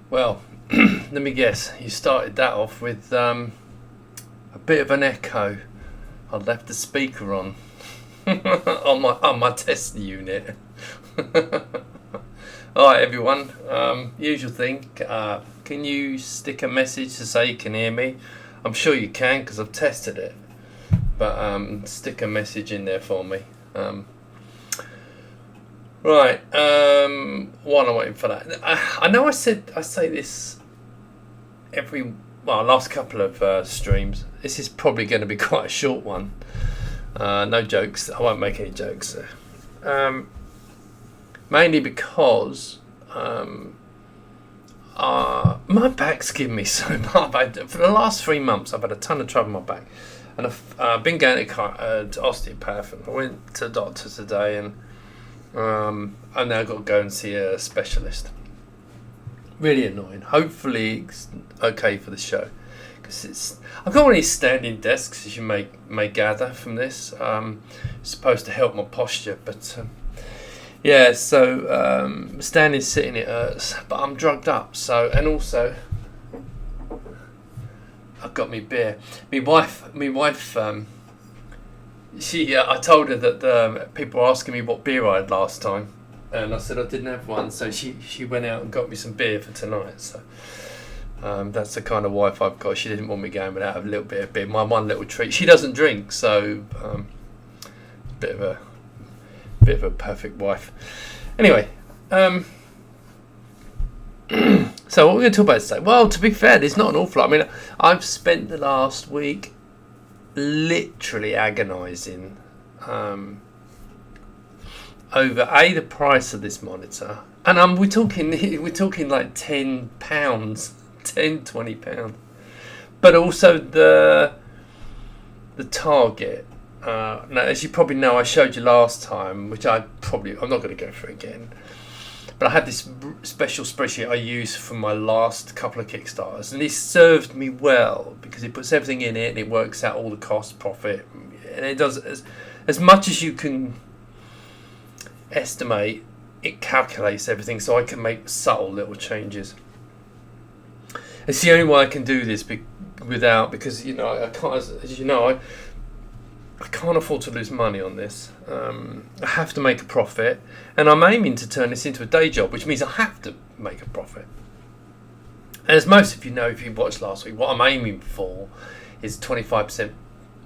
Well, let me guess. You started that off with a bit of an echo. I left the speaker on on my test unit. Alright everyone, usual thing. Can you stick a message to say you can hear me? I'm sure you can because I've tested it. But stick a message in there for me. Right, while I'm waiting for that, I know I say this last couple of streams. This is probably going to be quite a short one. No jokes. I won't make any jokes. Mainly because my back's giving me so much. For the last 3 months, I've had a ton of trouble with my back, and I've been going to osteopath. And I went to the doctor today, and now I've got to go and see a specialist. Really annoying. Hopefully it's okay for the show, because I've got one of these standing desks, as you may gather from this. It's supposed to help my posture, but yeah. So standing, sitting, it hurts. But I'm drugged up. So, and also I've got me beer. My wife. I told her that people were asking me what beer I had last time, and I said I didn't have one. So she went out and got me some beer for tonight. So that's the kind of wife I've got. She didn't want me going without a little bit of beer. My one little treat. She doesn't drink, so bit of a perfect wife. Anyway, so what we're going to talk about today? Well, to be fair, there's not an awful lot. I mean, I've spent the last week literally agonising over the price of this monitor, and we're talking like £10, £20, but also the target. Now, as you probably know, I showed you last time, which I'm not going to go through again. But I had this special spreadsheet I used for my last couple of Kickstarters, and this served me well because it puts everything in it and it works out all the cost, profit, and it does as much as you can estimate. It calculates everything, so I can make subtle little changes. It's the only way I can do this because I can't, as you know, I can't afford to lose money on this. I have to make a profit, and I'm aiming to turn this into a day job, which means I have to make a profit. And as most of you know, if you watched last week, what I'm aiming for is 25%.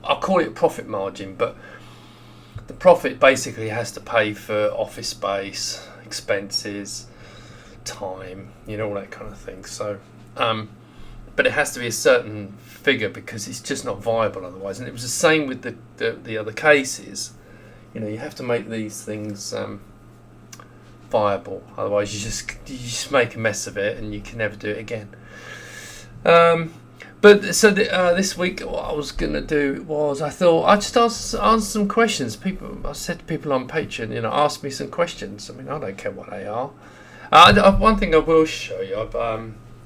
I'll call it a profit margin, but the profit basically has to pay for office space, expenses, time, all that kind of thing. So, but it has to be a certain figure because it's just not viable otherwise. And it was the same with the other cases. You have to make these things viable, otherwise you just make a mess of it and you can never do it again. But so this week, what I was gonna do was I thought I'd just answer some questions. I said to people on Patreon, ask me some questions. I mean, I don't care what they are. One thing I will show you, as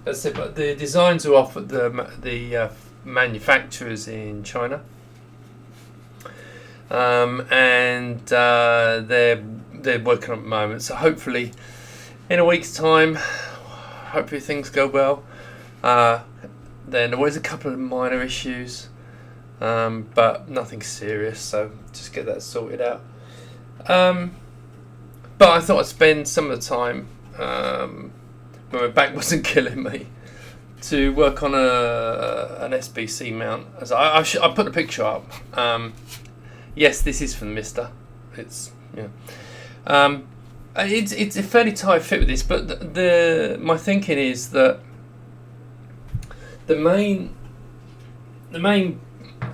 I said, but the designs are off at the manufacturers in China, and they're working on it at the moment. So hopefully, in a week's time, hopefully things go well. Then there was a couple of minor issues, but nothing serious. So just get that sorted out. But I thought I'd spend some of the time when my back wasn't killing me to work on an SBC mount. As I put the picture up. Yes, this is from Mister. It's it's a fairly tight fit with this, but my thinking is that the main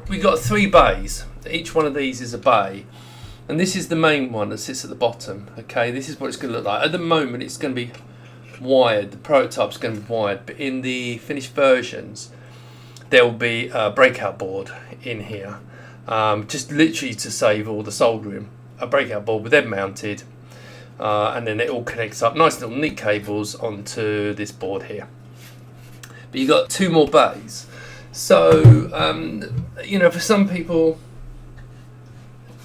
we got 3 bays. Each one of these is a bay, and this is the main one that sits at the bottom. Okay, this is what it's going to look like. At the moment, it's going to be wired. The prototype's going to be wired, but in the finished versions, there will be a breakout board in here, just literally to save all the soldering. A breakout board with them mounted, and then it all connects up. Nice little neat cables onto this board here. But you got 2 more bays. So, for some people,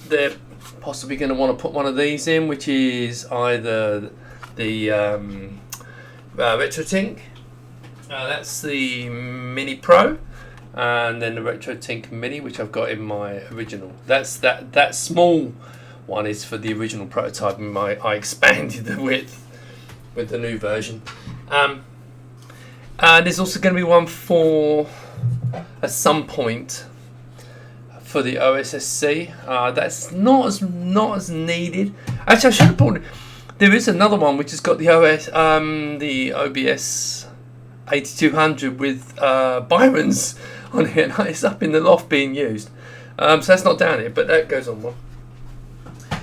they're possibly going to want to put one of these in, which is either the RetroTink That's the Mini Pro, and then the RetroTink Mini, which I've got in my original. That small one is for the original prototype, and I expanded the width with the new version. And there's also going to be one for at some point for the OSSC. That's not as needed. Actually, I should have put. There is another one which has got the OBS 8200 with Byron's on it. It's up in the loft being used. So that's not down here, but that goes on one.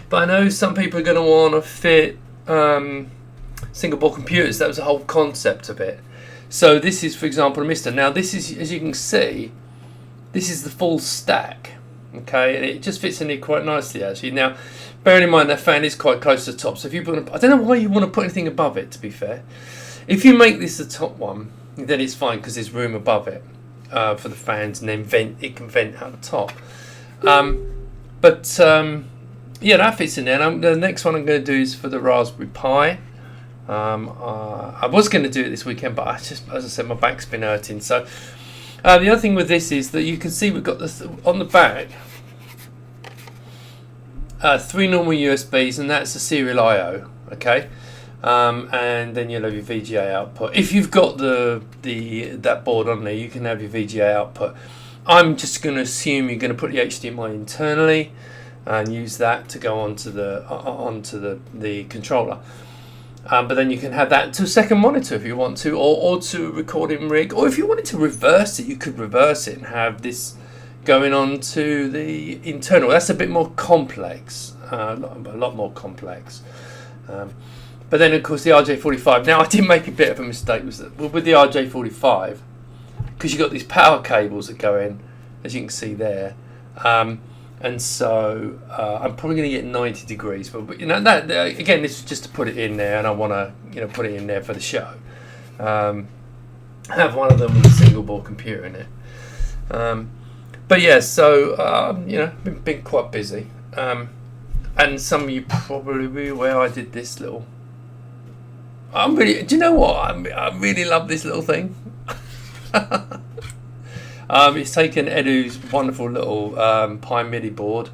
But I know some people are going to want to fit single board computers. That was the whole concept of it. So this is, for example, a Mister. Now this is, as you can see, this is the full stack. Okay, and it just fits in here quite nicely actually. Now, bearing in mind that fan is quite close to the top, so if you put, I don't know why you want to put anything above it. To be fair, if you make this the top one, then it's fine because there's room above it for the fans, and then it can vent out the top. Yeah, that fits in there. And the next one I'm going to do is for the Raspberry Pi. I was going to do it this weekend, but as I said, my back's been hurting. So the other thing with this is that you can see we've got this on the back, 3 normal USBs, and that's a serial I/O. Okay, and then you'll have your VGA output. If you've got that board on there, you can have your VGA output. I'm just going to assume you're going to put the HDMI internally and use that to go onto the controller. But then you can have that to a second monitor if you want to, or to a recording rig, or if you wanted to reverse it, you could reverse it and have this going on to the internal. That's a bit more complex, a lot more complex. But then of course the RJ45. Now I did make a bit of a mistake was that with the RJ45, because you've got these power cables that go in, as you can see there. And so I'm probably going to get 90 degrees, but you know that again, this is just to put it in there, and I want to put it in there for the show. Have one of them with a single board computer in it. But yeah, so been quite busy, and some of you probably be aware I did this little. Do you know what? I really love this little thing. It's taken Edu's wonderful little Pi Midi board,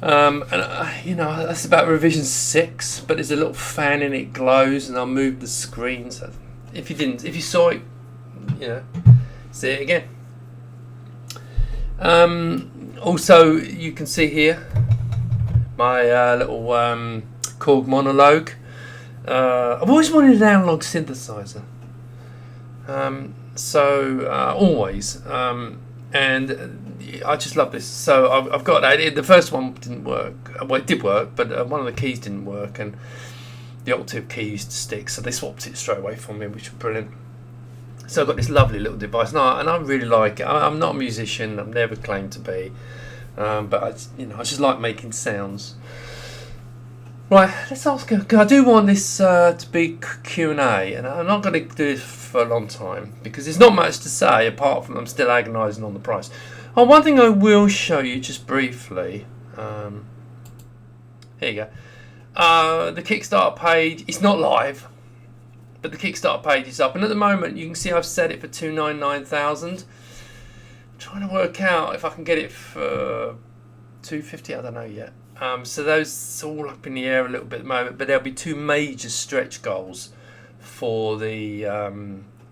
and that's about revision 6. But there's a little fan in it, glows, and I'll move the screen. So if you saw it, see it again. Also, you can see here my little Korg monologue. I've always wanted an analog synthesizer. Always, and I just love this. So I've got that. The first one didn't work. Well, it did work, but one of the keys didn't work, and the octave key used to stick. So they swapped it straight away for me, which was brilliant. So I've got this lovely little device now, and I really like it. I'm not a musician. I've never claimed to be, but I just like making sounds. Right, let's ask. I do want this to be Q&A, and I'm not going to do this for a long time because there's not much to say apart from I'm still agonising on the price. Oh, one thing I will show you just briefly. Here you go. The Kickstarter page. It's not live, but the Kickstarter page is up, and at the moment you can see I've set it for 299,000. I'm trying to work out if I can get it for 250. I don't know yet. So those all up in the air a little bit at the moment, but there'll be 2 major stretch goals for the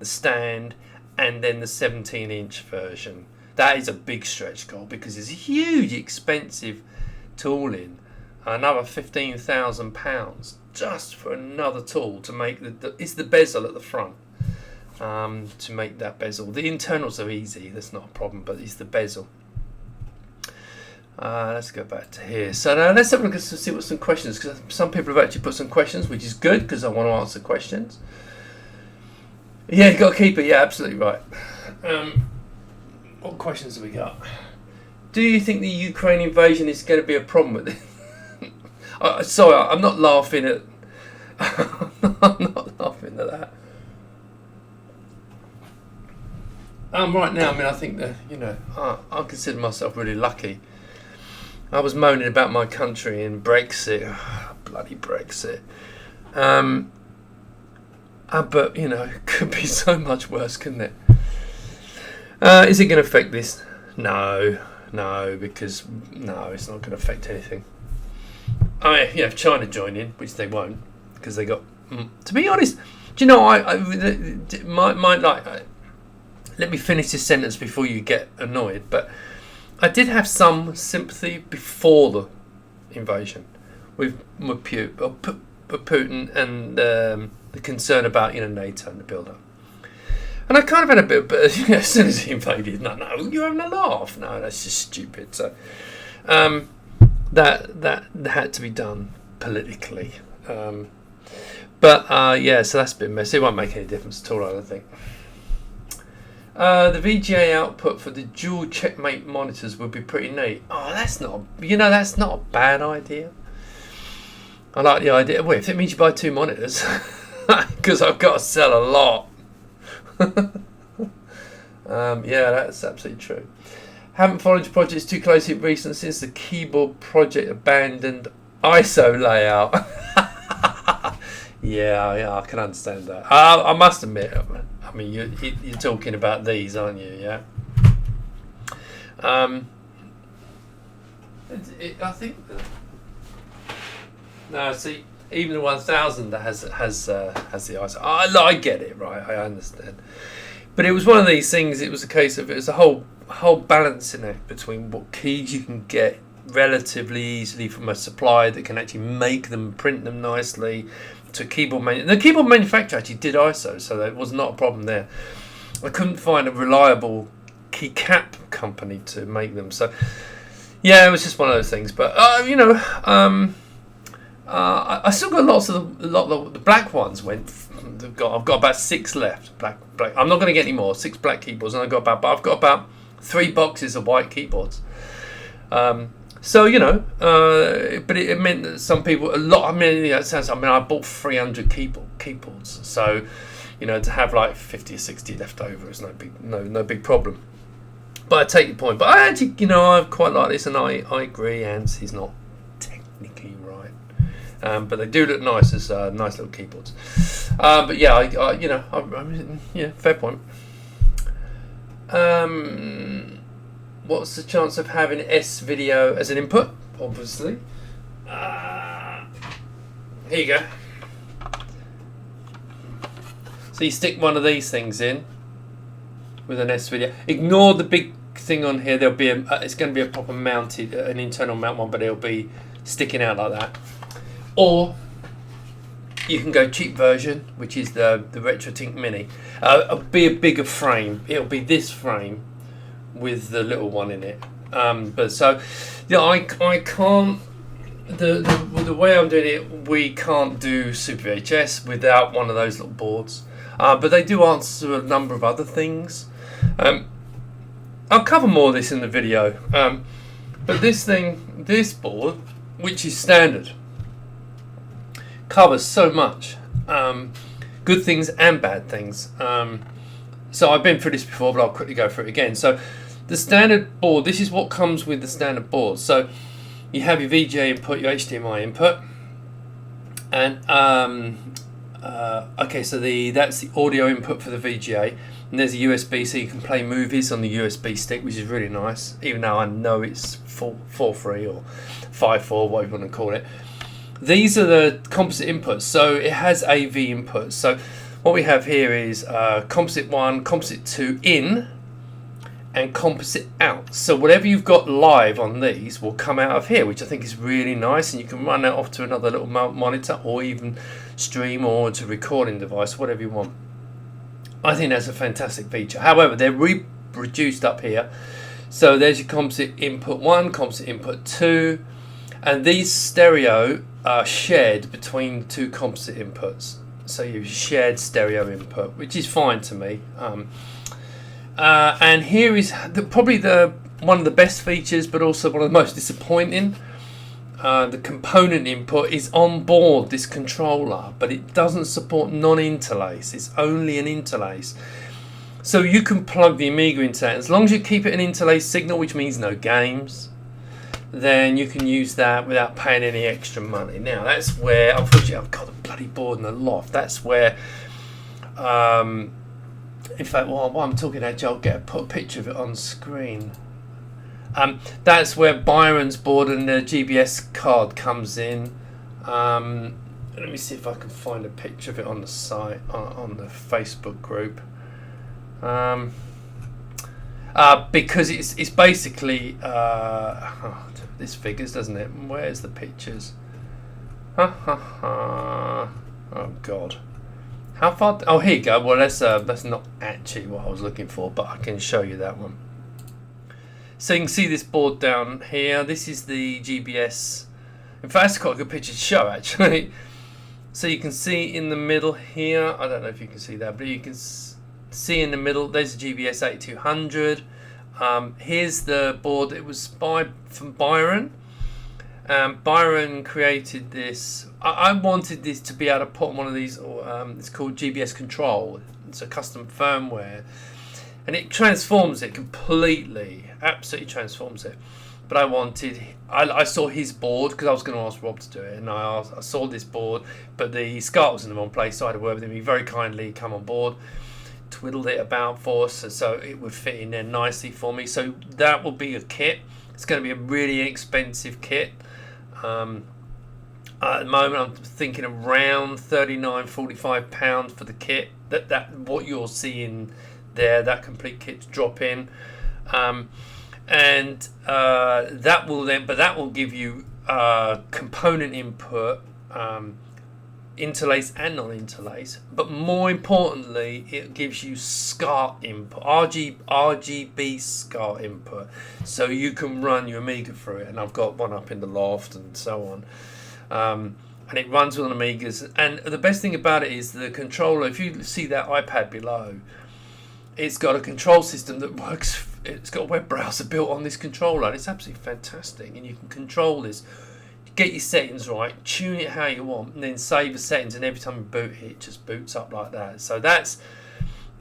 stand and then the 17-inch version. That is a big stretch goal because it's a huge, expensive tooling. Another £15,000 just for another tool to make it's the bezel at the front. To make that bezel, the internals are easy. That's not a problem, but it's the bezel. Let's go back to here. So now let's have a look and see what some questions, because some people have actually put some questions, which is good because I want to answer questions. Yeah, you got to keep it. Yeah, absolutely right. What questions have we got? Do you think the Ukraine invasion is going to be a problem with it? Sorry, I'm not laughing at. I'm not laughing at that. Right now, I think that I consider myself really lucky. I was moaning about my country and Brexit, bloody Brexit. But you know, it could be so much worse, couldn't it? Is it going to affect this? No, because no, it's not going to affect anything. I mean, if China join in, which they won't, because they got. To be honest, do you know, let me finish this sentence before you get annoyed. But I did have some sympathy before the invasion with Putin and the concern about NATO and the build-up. And I kind of had a bit, but as soon as he invaded, no, you're having a laugh. No, that's just stupid. So that had to be done politically. Yeah, so that's a bit messy. It won't make any difference at all, I don't think. The VGA output for the dual checkmate monitors would be pretty neat. Oh, that's not a bad idea. I like the idea. Well, if it means you buy 2 monitors, because I've got to sell a lot. Yeah, that's absolutely true. Haven't followed your projects too closely recently since the keyboard project abandoned ISO layout. Yeah, I can understand that. I must admit, I mean, you're talking about these, aren't you? Yeah. I think. No, see, even the 1000 that has the ISO. I get it, right? I understand. But it was one of these things. It was a case of it was a whole balancing act between what keys you can get relatively easily from a supplier that can actually make them, print them nicely, to keyboard the keyboard manufacturer actually did ISO, so there was not a problem there. I couldn't find a reliable keycap company to make them, so yeah, it was just one of those things. But I still got lots of the black ones. I've got about 6 left. Black. I'm not going to get any more. 6 black keyboards, and I've got about 3 boxes of white keyboards. So but it meant that some people I bought 300 keyboards. So to have like 50 or 60 left over is no big problem. But I take your point. But I actually I quite like this, and I agree. And he's not technically right. But they do look nice as nice little keyboards. But yeah, yeah, fair point. What's the chance of having S video as an input? Obviously. Here you go. So you stick one of these things in with an S video. Ignore the big thing on here. There'll be it's going to be a proper mounted, an internal mount one, but it'll be sticking out like that. Or you can go cheap version, which is the RetroTink Mini. It'll be a bigger frame. It'll be this frame with the little one in it. But so I can't. The way I'm doing it, we can't do Super VHS without one of those little boards. But they do answer a number of other things. I'll cover more of this in the video. But this board, which is standard, covers so much. Good things and bad things. So I've been through this before, but I'll quickly go through it again. So the standard board, this is what comes with the standard board. So you have your VGA input, your HDMI input, and okay, so that's the audio input for the VGA, and there's a USB, so you can play movies on the USB stick, which is really nice, even though I know it's 4.3 or 5.4, whatever you want to call it. These are the composite inputs, so it has AV inputs. So what we have here is composite 1, composite 2 in, and composite out. So whatever you've got live on these will come out of here, which I think is really nice, and you can run that off to another little monitor, or even stream, or to recording device, whatever you want. I think that's a fantastic feature. However, they're reproduced up here. So there's your composite input 1, composite input 2, and these stereo are shared between 2 composite inputs. So you've shared stereo input, which is fine to me. And here is probably one of the best features, but also one of the most disappointing. The component input is on board this controller, but it doesn't support non-interlace. It's only an interlace. So you can plug the Amiga into that. As long as you keep it an interlace signal, which means no games, then you can use that without paying any extra money. Now, that's where, unfortunately, I've got a bloody board in the loft. That's where In fact, while I'm talking at you, I'll put a picture of it on screen. That's where Byron's board and the GBS card comes in. Let me see if I can find a picture of it on the site, on the Facebook group. Because it's basically this figures, doesn't it? Where's the pictures? Oh God, how far? Oh, here you go. Well, that's not actually what I was looking for, but I can show you that one. So you can see this board down here. This is the GBS. In fact, it's quite a good picture to show actually. So you can see in the middle here. I don't know if you can see that, but you can see in the middle. There's a GBS 8200. Here's the board. It was from Byron. Byron created this. I wanted this to be able to put on one of these. It's called GBS Control. It's a custom firmware, and it transforms it completely. Absolutely transforms it. But I saw his board because I was going to ask Rob to do it, and I saw this board, but the SCART was in the wrong place, so I had to work with him. He very kindly come on board, twiddled it about for us, so it would fit in there nicely for me. So that will be a kit. It's going to be a really expensive kit. At the moment, I'm thinking around £39-45 for the kit. That what you're seeing there, that complete kit to drop in. That will give you component input, interlace and non-interlace, but more importantly, it gives you SCART input, RGB SCART input, so you can run your Amiga through it. And I've got one up in the loft and so on. And it runs on Amigas. And the best thing about it is the controller. If you see that iPad below, it's got a control system that works. It's got a web browser built on this controller. It's absolutely fantastic, and you can control this. Get your settings right, tune it how you want, and then save the settings. And every time you boot it just boots up like that. So that's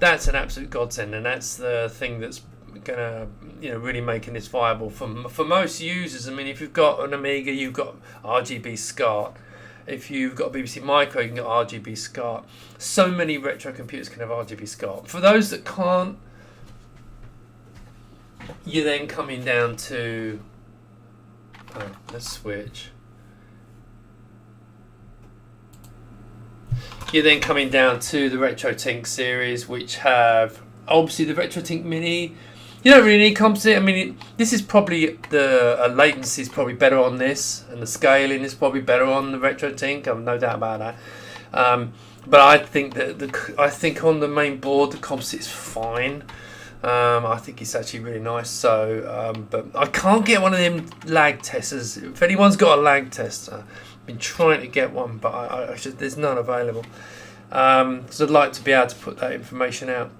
an absolute godsend, and that's the thing that's gonna really making this viable for most users. I mean, if you've got an Amiga, you've got RGB SCART. If you've got a BBC Micro, you can get RGB SCART. So many retro computers can have RGB SCART. For those that can't, you're then coming down to let's switch. You're then coming down to the RetroTink series, which have obviously the RetroTink Mini. You don't really need composite. I mean, this is probably the latency is probably better on this, and the scaling is probably better on the RetroTink. I've no doubt about that. But I think that on the main board the composite is fine. I think it's actually really nice. So, but I can't get one of them lag testers. If anyone's got a lag tester, I've been trying to get one, but there's none available. So I'd like to be able to put that information out.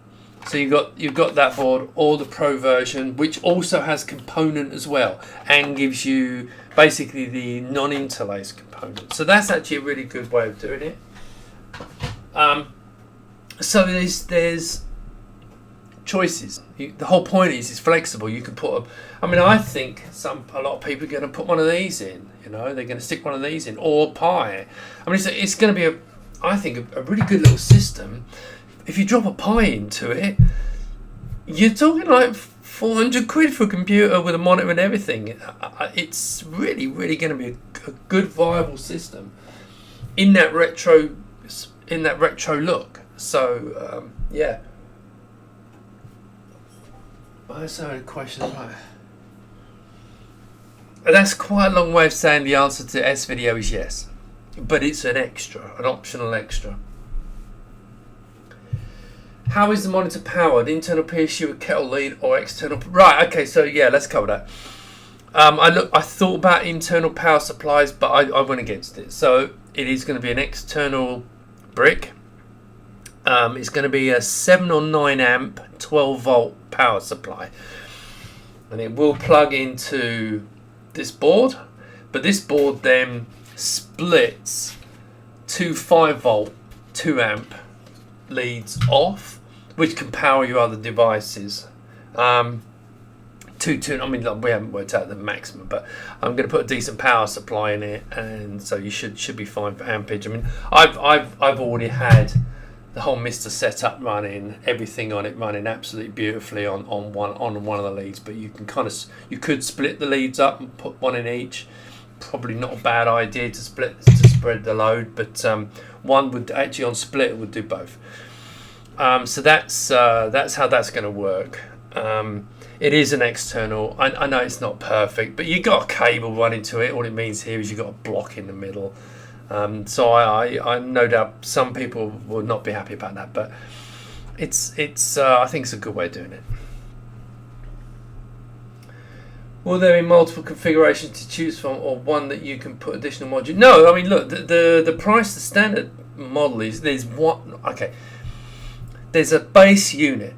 So you've got that board, or the Pro version, which also has component as well, and gives you basically the non-interlace component. So that's actually a really good way of doing it. So there's choices. The whole point is it's flexible. You can put I think a lot of people are going to put one of these in. They're going to stick one of these in, or Pi. I mean, it's going to be I think a really good little system. If you drop a Pi into it, you're talking like 400 quid for a computer with a monitor and everything. It's really, really going to be a good, viable system in that retro look. So yeah. I saw a question, right? That's quite a long way of saying the answer to S video is yes, but it's an optional extra. How is the monitor powered? Internal PSU, a kettle lead, or external? Right. Okay. So yeah, let's cover that. I thought about internal power supplies, but I went against it. So it is going to be an external brick. It's going to be a 7 or 9 amp, 12 volt power supply, and it will plug into this board. But this board then splits 2 5 volt, 2 amp leads off, which can power your other devices. We haven't worked out the maximum, but I'm going to put a decent power supply in it, and so you should be fine for ampage. I mean, I've already had the whole Mister setup running, everything on it running absolutely beautifully on one of the leads. But you can you could split the leads up and put one in each. Probably not a bad idea to spread the load, but one would actually on split would do both. So that's how that's going to work. It is an external. I know it's not perfect, but you got a cable running to it. All it means here is you got a block in the middle. So I no doubt some people will not be happy about that, but it's I think it's a good way of doing it. Will there be multiple configurations to choose from, or one that you can put additional modules? No, I mean look, the price, the standard model is there's a base unit,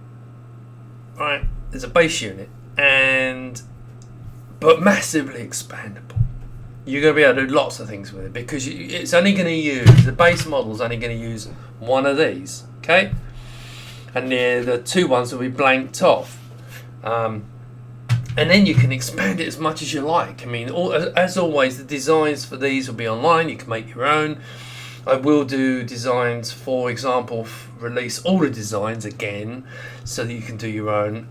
right? There's a base unit, but massively expandable. You're going to be able to do lots of things with it because it's only going to use, the base model is only going to use one of these, okay? And the two ones will be blanked off. And then you can expand it as much as you like. I mean, as always, the designs for these will be online. You can make your own. I will do designs, for example, release all the designs again so that you can do your own.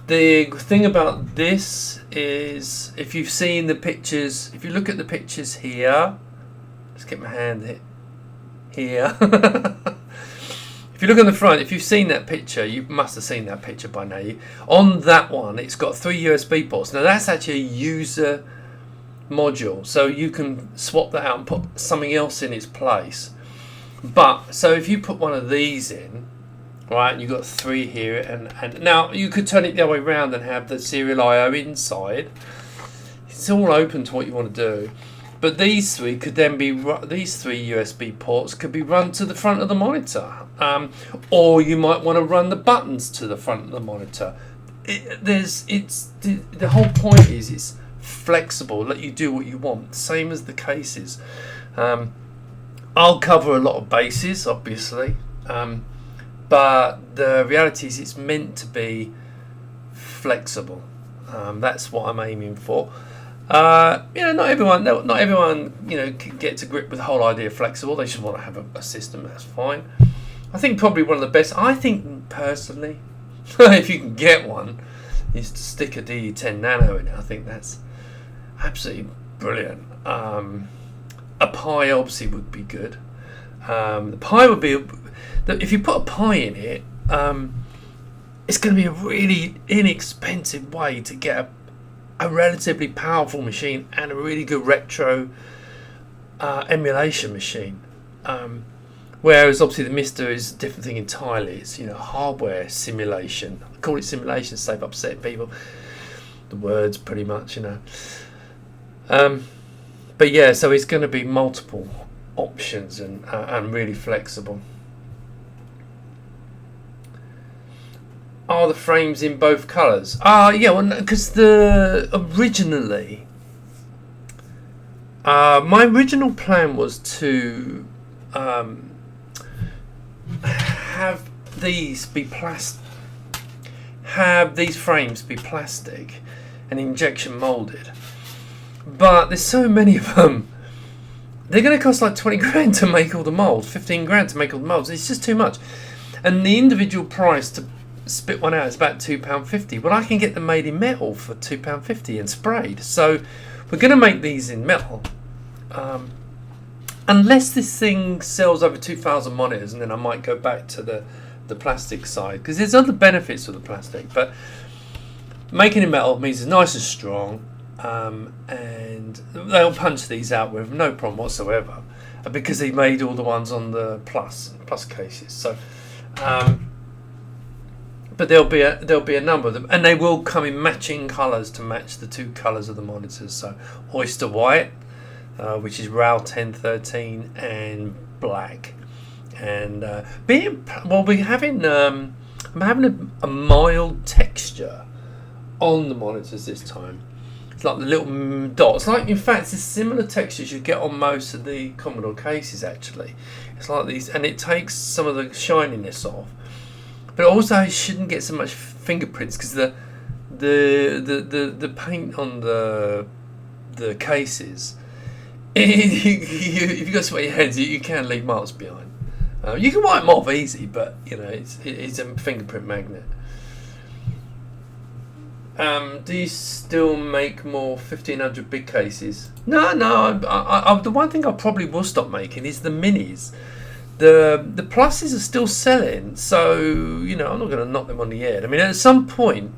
The thing about this is, if you've seen the pictures, if you look at the pictures here, let's get my hand here. If you look on the front, if you've seen that picture, you must have seen that picture by now. On that one, it's got 3 USB ports. Now that's actually a user module, so you can swap that out and put something else in its place. But so if you put one of these in, right, and you've got 3 here, and now you could turn it the other way around and have the serial I/O inside. It's all open to what you want to do. But these 3 could then be, these 3 USB ports could be run to the front of the monitor, or you might want to run the buttons to the front of the monitor. The whole point is it's flexible, let you do what you want, same as the cases. I'll cover a lot of bases, obviously, but the reality is it's meant to be flexible. That's what I'm aiming for. Not everyone can get to grip with the whole idea of flexible. They just want to have a system that's fine. I think probably one of the best, I think personally, if you can get one, is to stick a DE10 Nano in it. I think that's absolutely brilliant. A Pi obviously would be good. The Pi would be, if you put a Pi in it, it's going to be a really inexpensive way to get a relatively powerful machine and a really good retro emulation machine. Whereas obviously the Mister is a different thing entirely. It's hardware simulation. I call it simulation to save upsetting people. The words pretty much, But yeah, so it's going to be multiple options and really flexible. Are the frames in both colours? Yeah, well, because originally, my original plan was to have these frames be plastic and injection molded, but there's so many of them. They're going to cost like 20 grand to make all the molds, 15 grand to make all the molds. It's just too much, and the individual price to spit one out is about £2.50. Well, I can get them made in metal for £2.50 and sprayed. So we're going to make these in metal. Unless this thing sells over 2,000 monitors, and then I might go back to the plastic side, because there's other benefits of the plastic. But making it metal means it's nice and strong, and they'll punch these out with no problem whatsoever, because they made all the ones on the plus cases. So, but there'll be a number of them, and they will come in matching colours to match the 2 colours of the monitors. So oyster white, which is RAL 1013, and black. And I'm having a mild texture on the monitors this time. It's like the little dots. In fact, it's a similar textures you get on most of the Commodore cases. Actually, it's like these, and it takes some of the shininess off. But also, it shouldn't get so much fingerprints because the paint on the cases. If you got sweaty hands, you can leave marks behind. You can wipe them off easy, but you know it's a fingerprint magnet. Do you still make more 1500 big cases? No. The one thing I probably will stop making is the minis. The pluses are still selling, so you know I'm not going to knock them on the head. I mean, at some point,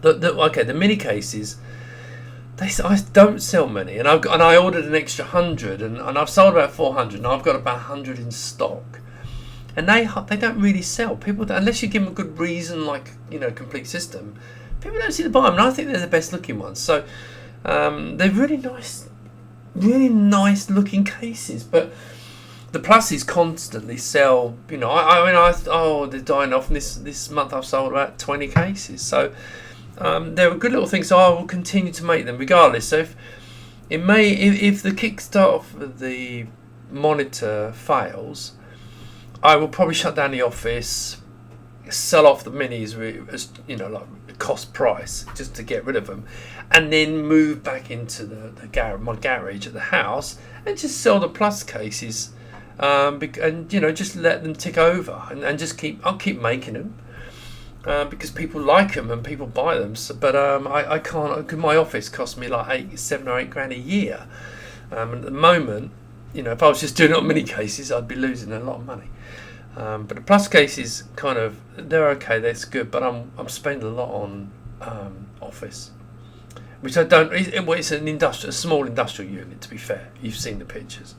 the mini cases, I don't sell many, and I ordered an extra 100, and I've sold about 400, and I've got about 100 in stock. And they don't really sell. People don't, unless you give them a good reason, like complete system. People don't seem to buy them, and I think they're the best looking ones. So they're really nice looking cases. But the pluses constantly sell. They're dying off. And this month I've sold about 20 cases. So they're a good little thing. So I will continue to make them regardless. So if the Kickstarter for the monitor fails, I will probably shut down the office, sell off the minis, like cost price, just to get rid of them, and then move back into my garage at the house and just sell the plus cases, and just let them tick over, and I'll keep making them because people like them and people buy them. So, but I can't, because my office costs me like 7 or 8 grand a year, and at the moment, if I was just doing it on mini cases, I'd be losing a lot of money. But the plus cases, they're okay, that's good, but I'm spending a lot on office, which I don't. It's a small industrial unit, to be fair. You've seen the pictures,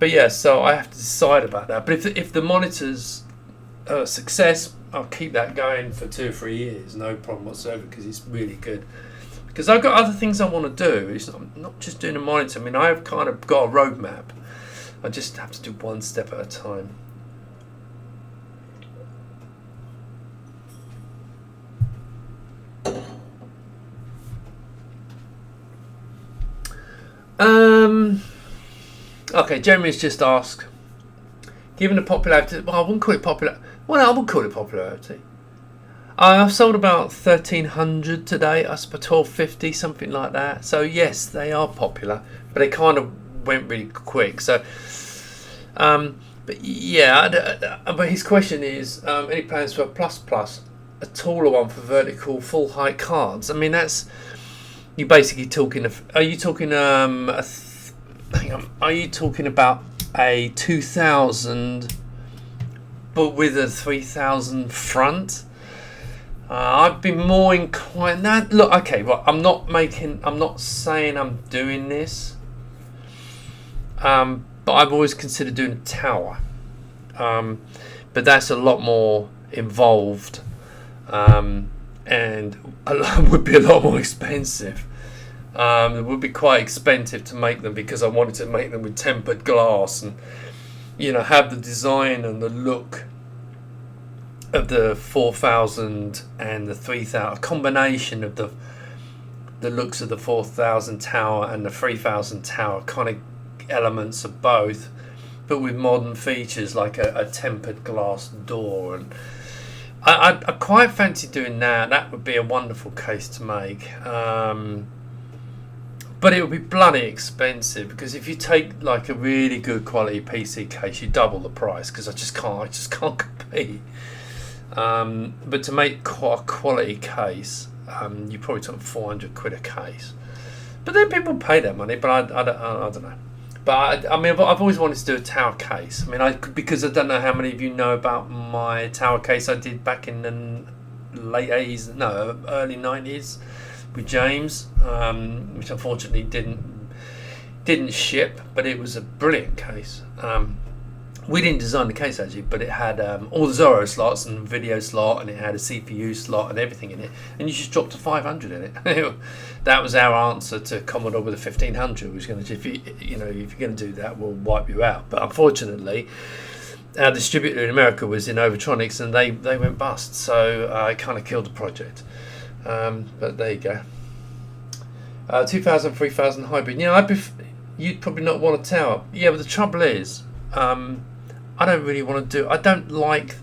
but yeah. So I have to decide about that. But if the monitors are a success, I'll keep that going for 2 or 3 years, no problem whatsoever, because it's really good. Because I've got other things I want to do. It's not just doing a monitor. I mean, I've kind of got a roadmap. I just have to do one step at a time. Okay, Jeremy's just asked, given the popularity, I wouldn't call it popular. Well, I would call it popularity. I've sold about 1,300 today. I suppose 1,250, something like that. So yes, they are popular, but they kind of went really quick. So, but yeah. But his question is, any plans for a a taller one for vertical full height cards? I mean, that's, you're basically talking of. Are you talking Are you talking about a 2,000, but with a 3,000 front? I'd be more inclined. Look, okay, well, I'm not saying I'm doing this, but I've always considered doing a tower, but that's a lot more involved, and would be a lot more expensive. It would be quite expensive to make them, because I wanted to make them with tempered glass and have the design and the look of the 4,000 and the 3,000, a combination of the looks of the 4,000 tower and the 3,000 tower, kind of elements of both, but with modern features like a tempered glass door. And I quite fancy doing that. That would be a wonderful case to make. But it would be bloody expensive, because if you take like a really good quality PC case, you double the price, because I just can't compete. But to make a quality case, you probably took 400 quid a case. But then people pay that money, but I don't know. But I mean, I've always wanted to do a tower case. I mean, because I don't know how many of you know about my tower case I did back in the late 80s, no, early 90s with James, which unfortunately didn't ship, but it was a brilliant case. We didn't design the case actually, but it had all the Zorro slots and video slot, and it had a CPU slot and everything in it, and you just dropped a 500 in it. That was our answer to Commodore with a 1500. Was going to, if you're going to do that, we'll wipe you out. But unfortunately, our distributor in America was in Overtronics, and they went bust, so I kind of killed the project. But there you go. 2,000, 3,000 hybrid. You'd probably not want a tower. Yeah, but the trouble is, I don't really want to do. I don't like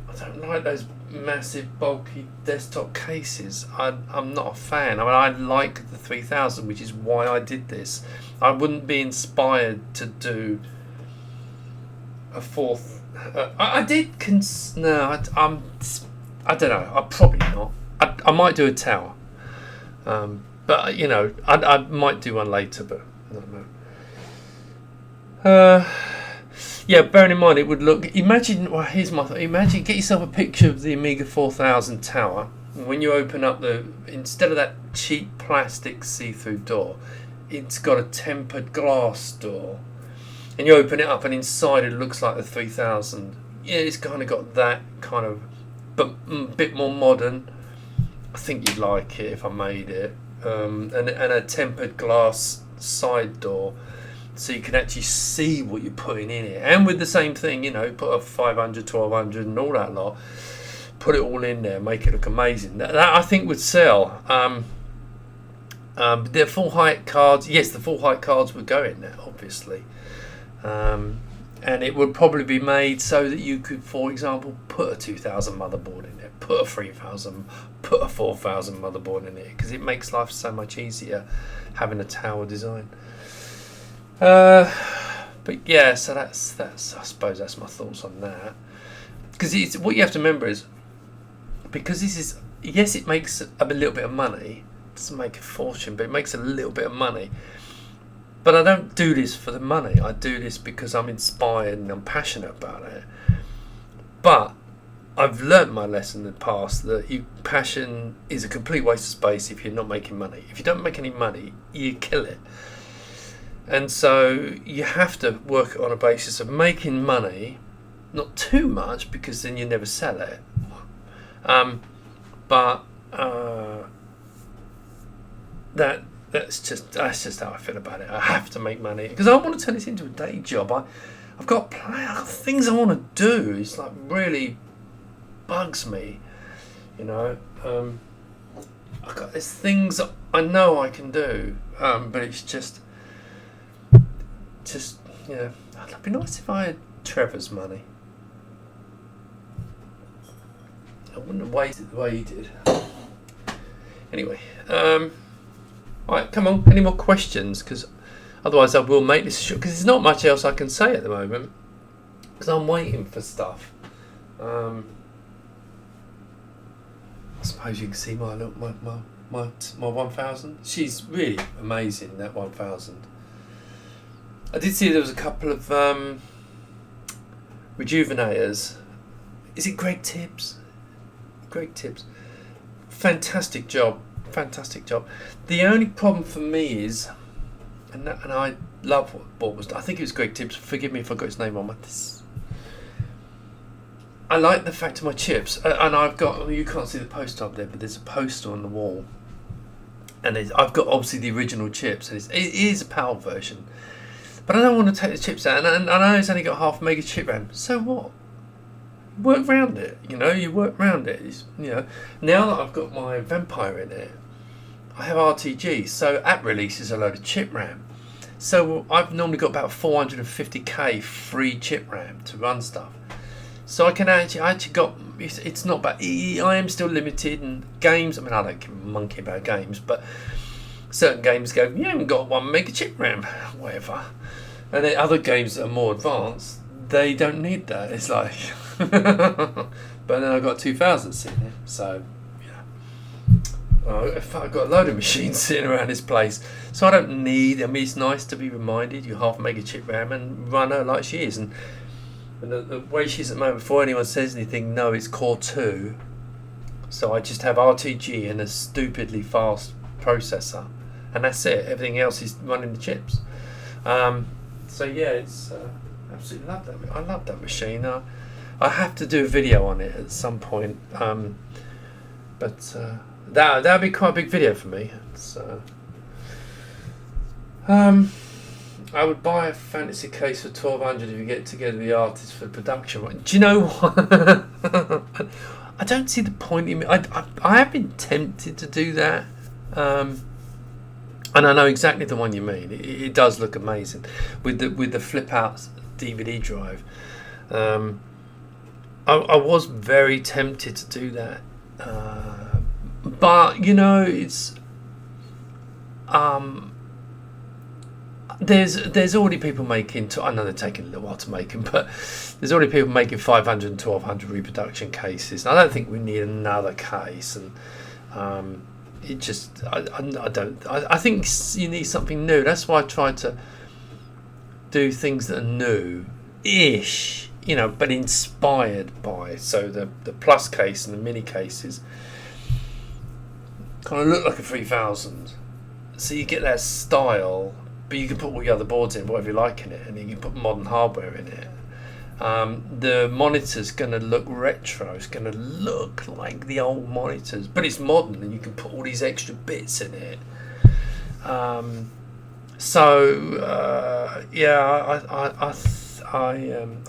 those massive bulky desktop cases. I'm not a fan. I mean, I like the 3000, which is why I did this. I wouldn't be inspired to do a fourth. I did. I don't know. I probably not. I might do a tower. But you know, I might do one later. But I don't know. Yeah, bearing in mind it would look. Imagine. Well, here's my thought. Imagine. Get yourself a picture of the Amiga 4000 tower. When you open up instead of that cheap plastic see-through door, it's got a tempered glass door, and you open it up, and inside it looks like the 3000. Yeah, it's kind of got that kind of, but a bit more modern. I think you'd like it if I made it, and a tempered glass side door, so you can actually see what you're putting in it. And with the same thing, you know, put a 500, 1200, and all that lot. Put it all in there, make it look amazing. That I think would sell. The full height cards, yes, the full height cards would go in there, obviously, and it would probably be made so that you could, for example, put a 2000 motherboard in there, put a 3000, put a 4000 motherboard in it, because it makes life so much easier having a tower design. But yeah, so that's I suppose that's my thoughts on that. Because what you have to remember is, because this is, yes, it makes a little bit of money. It doesn't make a fortune, but it makes a little bit of money. But I don't do this for the money. I do this because I'm inspired and I'm passionate about it. But I've learnt my lesson in the past that passion is a complete waste of space if you're not making money. If you don't make any money, you kill it. And so you have to work on a basis of making money, not too much, because then you never sell it. That's just how I feel about it. I have to make money because I want to turn this into a day job. I've got things I want to do. It's like really bugs me, you know. There's things I know I can do, but it's just you know. It'd be nice if I had Trevor's money. I wouldn't have waited the way he did. Anyway, right, come on, any more questions? Because otherwise I will make this short, because there's not much else I can say at the moment, because I'm waiting for stuff. I suppose you can see my 1000. She's really amazing, that 1000. I did see there was a couple of rejuvenators. Is it Greg Tibbs? Greg Tibbs. Fantastic job. The only problem for me is, and I love what was, I think it was Greg Tibbs, forgive me if I got his name on this. I like the fact of my chips, and I've got, you can't see the poster up there, but there's a poster on the wall, and I've got obviously the original chips, and it is a PAL version, but I don't want to take the chips out, and I know it's only got 0.5 mega chip RAM, so what? Work around it, you know. You work around it. You know, now that I've got my Vampire in it, I have RTG, so app releases a load of chip RAM. So I've normally got about 450k free chip RAM to run stuff. So I actually got. It's not bad. I am still limited, and games. I mean, I don't give a monkey about games, but certain games go, you haven't got 1 mega chip RAM, whatever. And then other games that are more advanced, they don't need that. It's like. But then I've got 2000 sitting here, so yeah. I've got a load of machines sitting around this place, so I don't need. I mean, it's nice to be reminded you 0.5 mega chip RAM and run her like she is, and the way she is at the moment. Before anyone says anything, no, it's Core 2, so I just have RTG and a stupidly fast processor, and that's it. Everything else is running the chips. So yeah, it's absolutely love that. I love that machine. I have to do a video on it at some point, but that'd be quite a big video for me. So, I would buy a fantasy case for 1200 if you get together the artists for production. Do you know what? I don't see the point in it. I have been tempted to do that, and I know exactly the one you mean. It does look amazing with the flip out DVD drive. I was very tempted to do that, but you know, it's there's already people making. I know they're taking a little while to make them, but there's already people making 500 and 1200 reproduction cases. And I don't think we need another case. And it just, I don't. I think you need something new. That's why I try to do things that are new-ish, but inspired by. So the plus case and the mini cases kind of look like a 3000. So you get that style, but you can put all your other boards in, whatever you like in it, and you can put modern hardware in it. The monitor's going to look retro. It's going to look like the old monitors, but it's modern, and you can put all these extra bits in it. I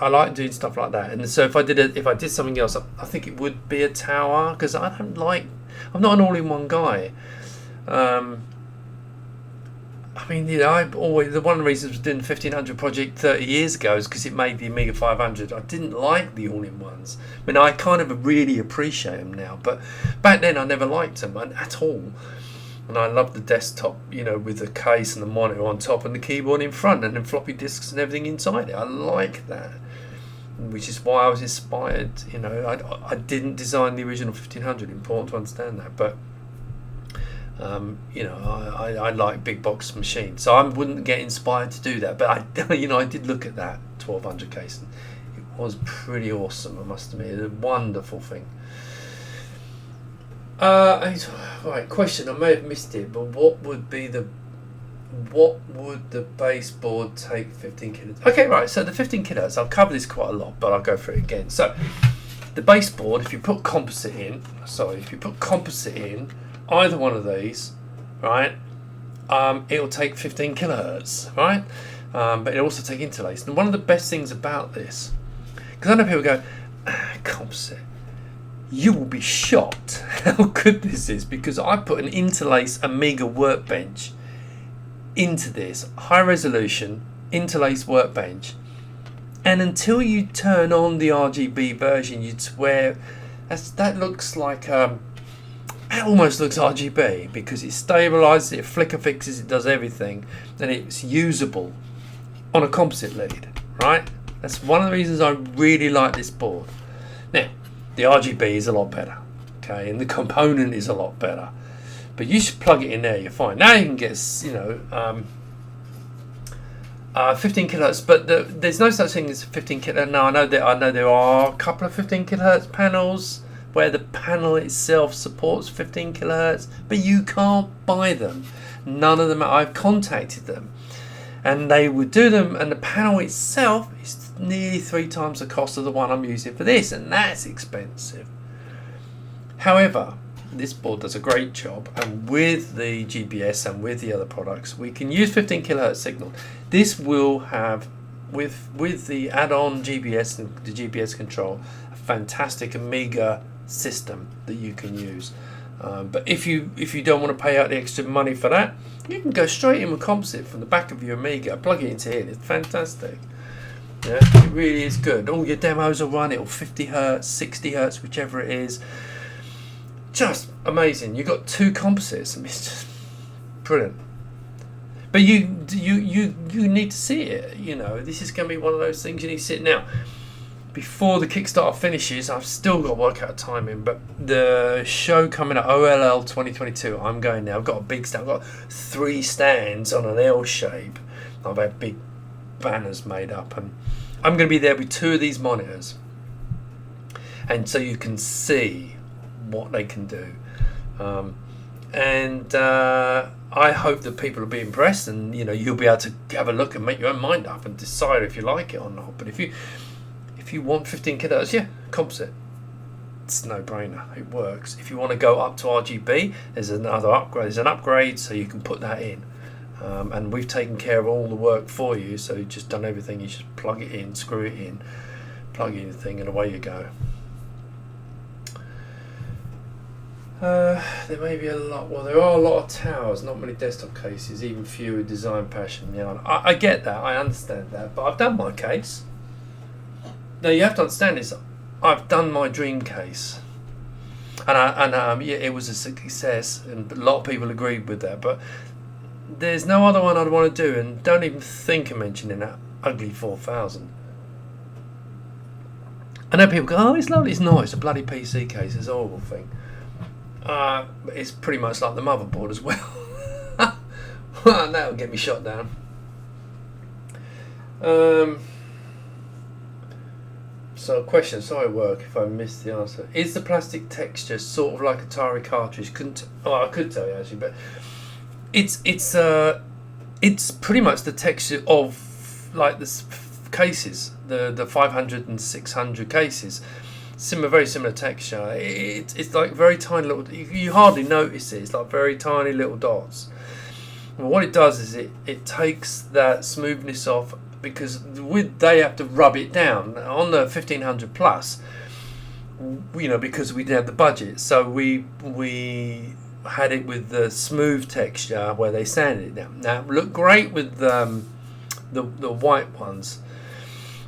like doing stuff like that. And so if I did something else, I think it would be a tower, because I'm not an all-in-one guy. I've always, one of the reasons I was doing the 1500 project 30 years ago is because it made the Amiga 500. I didn't like the all-in-ones. I kind of really appreciate them now, but back then I never liked them at all. And I loved the desktop, with the case and the monitor on top and the keyboard in front and then floppy disks and everything inside it. I like that, which is why I was inspired. I didn't design the original 1500. Important to understand that, but I like big box machines, so I wouldn't get inspired to do that. But I did look at that 1200 case, and it was pretty awesome. I must admit, it's a wonderful thing. Right, question. I may have missed it, but what would the baseboard take 15 kilohertz? Okay, right. So the 15 kilohertz, I'll cover this quite a lot, but I'll go through it again. So the baseboard, if you put composite in, either one of these, right, it'll take 15 kilohertz, right? But it'll also take interlace. And one of the best things about this, because I know people go, composite, you will be shocked how good this is, because I put an interlace Amiga workbench into this high resolution interlace workbench, and until you turn on the RGB version, you'd swear that looks like it almost looks RGB, because it stabilizes it, flicker fixes it, does everything, and it's usable on a composite lead, right? That's one of the reasons I really like this board. Now the RGB is a lot better, okay, and the component is a lot better, but you should plug it in there, you're fine. Now you can get 15 kilohertz, but there's no such thing as 15 kilohertz. Now I know there are a couple of 15 kilohertz panels where the panel itself supports 15 kilohertz, but you can't buy them. None of them. I've contacted them, and they would do them, and the panel itself is nearly 3 times the cost of the one I'm using for this, and that's expensive. However, this board does a great job, and with the GBS and with the other products, we can use 15 kilohertz signal. This will have, with the add-on GBS and the GBS control, a fantastic Amiga system that you can use. But if you don't want to pay out the extra money for that, you can go straight in with composite from the back of your Amiga, plug it into here. It's fantastic. Yeah, it really is good. All your demos will run it, or 50 hertz, 60 hertz, whichever it is. Just amazing. You've got 2 composites. It's just brilliant. But you need to see it. This is going to be one of those things you need to see it now. Before the Kickstarter finishes, I've still got to work out timing, but the show coming at OLL 2022, I'm going now. I've got a big stand. I've got 3 stands on an L shape. I've had big banners made up, and I'm going to be there with 2 of these monitors, and so you can see what they can do. I hope that people will be impressed, and you'll be able to have a look and make your own mind up and decide if you like it or not. But if you want 15 kilohertz, yeah, composite, it's a no-brainer. It works. If you want to go up to RGB, there's another upgrade. There's an upgrade, so you can put that in. And we've taken care of all the work for you, so you've just done everything. You just plug it in, screw it in, plug in the thing, and away you go. There may be a lot. Well, there are a lot of towers, not many desktop cases, even fewer design passion. Yeah, I get that. I understand that, but I've done my case. Now you have to understand this. I've done my dream case, and it was a success, and a lot of people agreed with that. But there's no other one I'd want to do, and don't even think of mentioning that ugly 4000. I know people go, oh, it's lovely. It's not. It's a bloody PC case. It's a horrible thing. It's pretty much like the motherboard as well. Well, that'll get me shot down. So, question. Sorry, work if I missed the answer. Is the plastic texture sort of like Atari cartridge? I could tell you actually, but it's pretty much the texture of like the cases, the 500 and 600 cases. Very similar texture. It's like very tiny little. You hardly notice it. It's like very tiny little dots. Well, what it does is it takes that smoothness off, because they have to rub it down on the 1500 plus. You know, because we didn't have the budget, so we had it with the smooth texture where they sanded it down. Now it looked great with the white ones,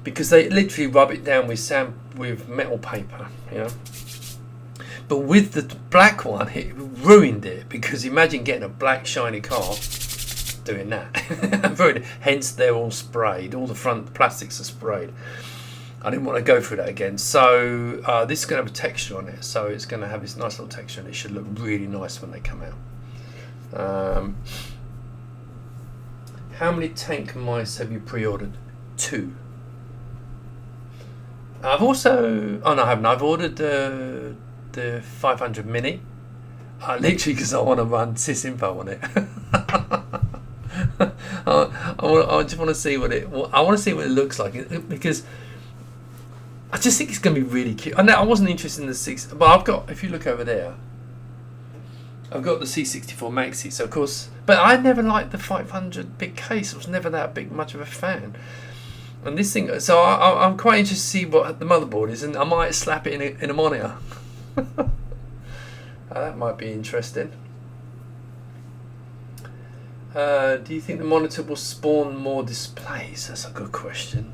because they literally rub it down with metal paper, you know. But with the black one, it ruined it, because imagine getting a black shiny car doing that. Hence they're all sprayed. All the front plastics are sprayed. I didn't want to go through that again. So this is going to have a texture on it. So it's going to have this nice little texture, and it should look really nice when they come out. How many tank mice have you pre-ordered? 2. I've also... Oh, no, I haven't. I've ordered the 500 Mini. Literally because I want to run sysinfo on it. I just want to see what it looks like, because I just think it's going to be really cute. I wasn't interested in the 6, but I've got, if you look over there, I've got the C64 Maxi. So of course, but I never liked the 500 big case. I was never that much of a fan. And this thing, so I'm quite interested to see what the motherboard is, and I might slap it in a monitor. That might be interesting. Do you think the monitor will spawn more displays? That's a good question.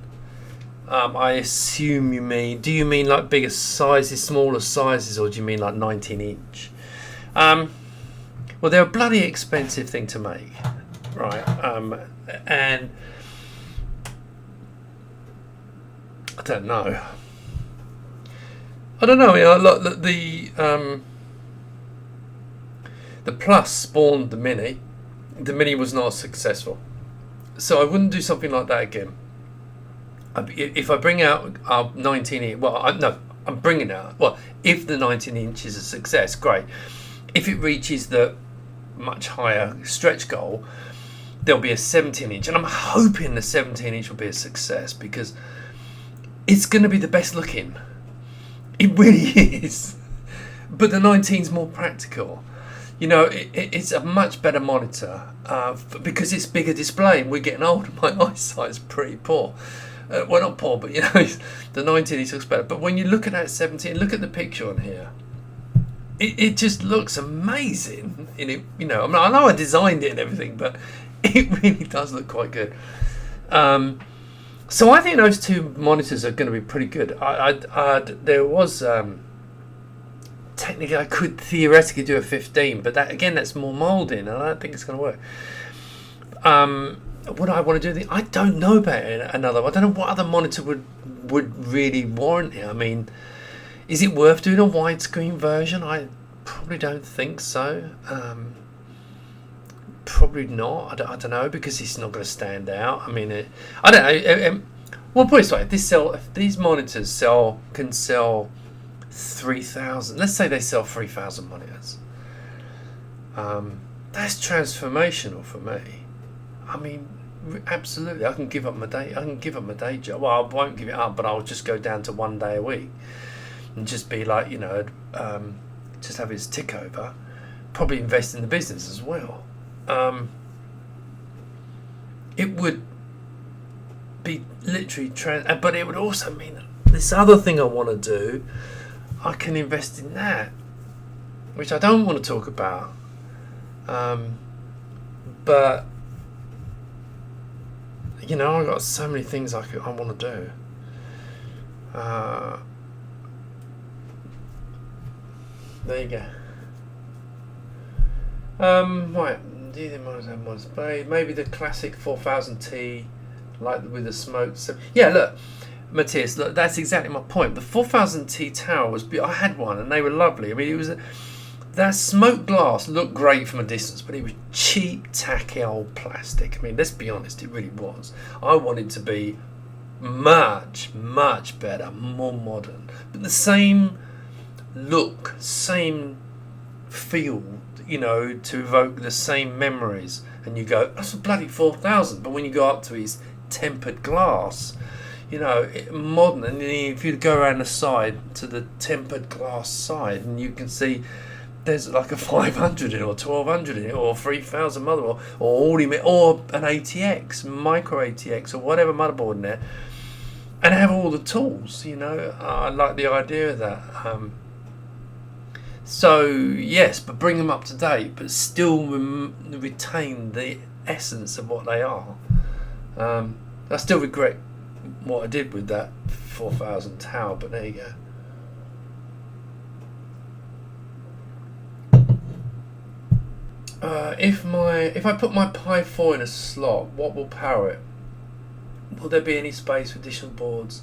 I assume you mean... Do you mean like bigger sizes, smaller sizes, or do you mean like 19-inch? Well, they're a bloody expensive thing to make, right? And I don't know. You know, the Plus spawned the Mini. The Mini was not successful, so I wouldn't do something like that again. If I bring out 19-inch, I'm bringing out. Well, if the 19-inch is a success, great. If it reaches the much higher stretch goal, there'll be a 17-inch, and I'm hoping the 17-inch will be a success, because it's going to be the best looking. It really is. But the 19's more practical. You know, it's a much better monitor because it's bigger display. We're getting older. My eyesight's pretty poor. Well, not poor, but you know, the 19 looks better. But when you look at that 17, look at the picture on here. It just looks amazing. In it, you know, I know I designed it and everything, but it really does look quite good. So I think those 2 monitors are going to be pretty good. There was. Technically, I could theoretically do a 15, but that's more moulding, and I don't think it's going to work. Would I want to do I don't know about another. I don't know what other monitor would really warrant it. I mean, is it worth doing a widescreen version? I probably don't think so. Probably not. I don't know, because it's not going to stand out. I mean, I don't know. Well, put it this way: if these monitors can sell 3,000. Let's say they sell 3,000 monitors. That's transformational for me. I mean, absolutely. I can give up my day job. Well, I won't give it up, but I'll just go down to 1 day a week and just be like, you know, just have his tick over. Probably invest in the business as well. It would be literally but it would also mean this other thing I want to do. I can invest in that, which I don't want to talk about. But you know, I've got so many things I want to do. There you go. Right, Do you think might have more space? Maybe the classic 4000T, like with the smoke. So yeah, look, Matthias, look, that's exactly my point. The 4000T tower was. I had one, and they were lovely. I mean, it was. That smoked glass looked great from a distance, but it was cheap, tacky old plastic. I mean, let's be honest, it really was. I wanted to be much, much better, more modern, but the same look, same feel, you know, to evoke the same memories. And you go, that's a bloody 4000. But when you go up to his tempered glass, you know, modern, and if you go around the side to the tempered glass side, and you can see there's like a 500 in it, or 1200 in it, or 3000 motherboard, or an ATX, micro ATX, or whatever motherboard in there, and have all the tools. You know, I like the idea of that. So yes, but bring them up to date, but still retain the essence of what they are. I still regret what I did with that 4000 tower, but there you go. If I put my Pi 4 in a slot, what will power it? Will there be any space for additional boards?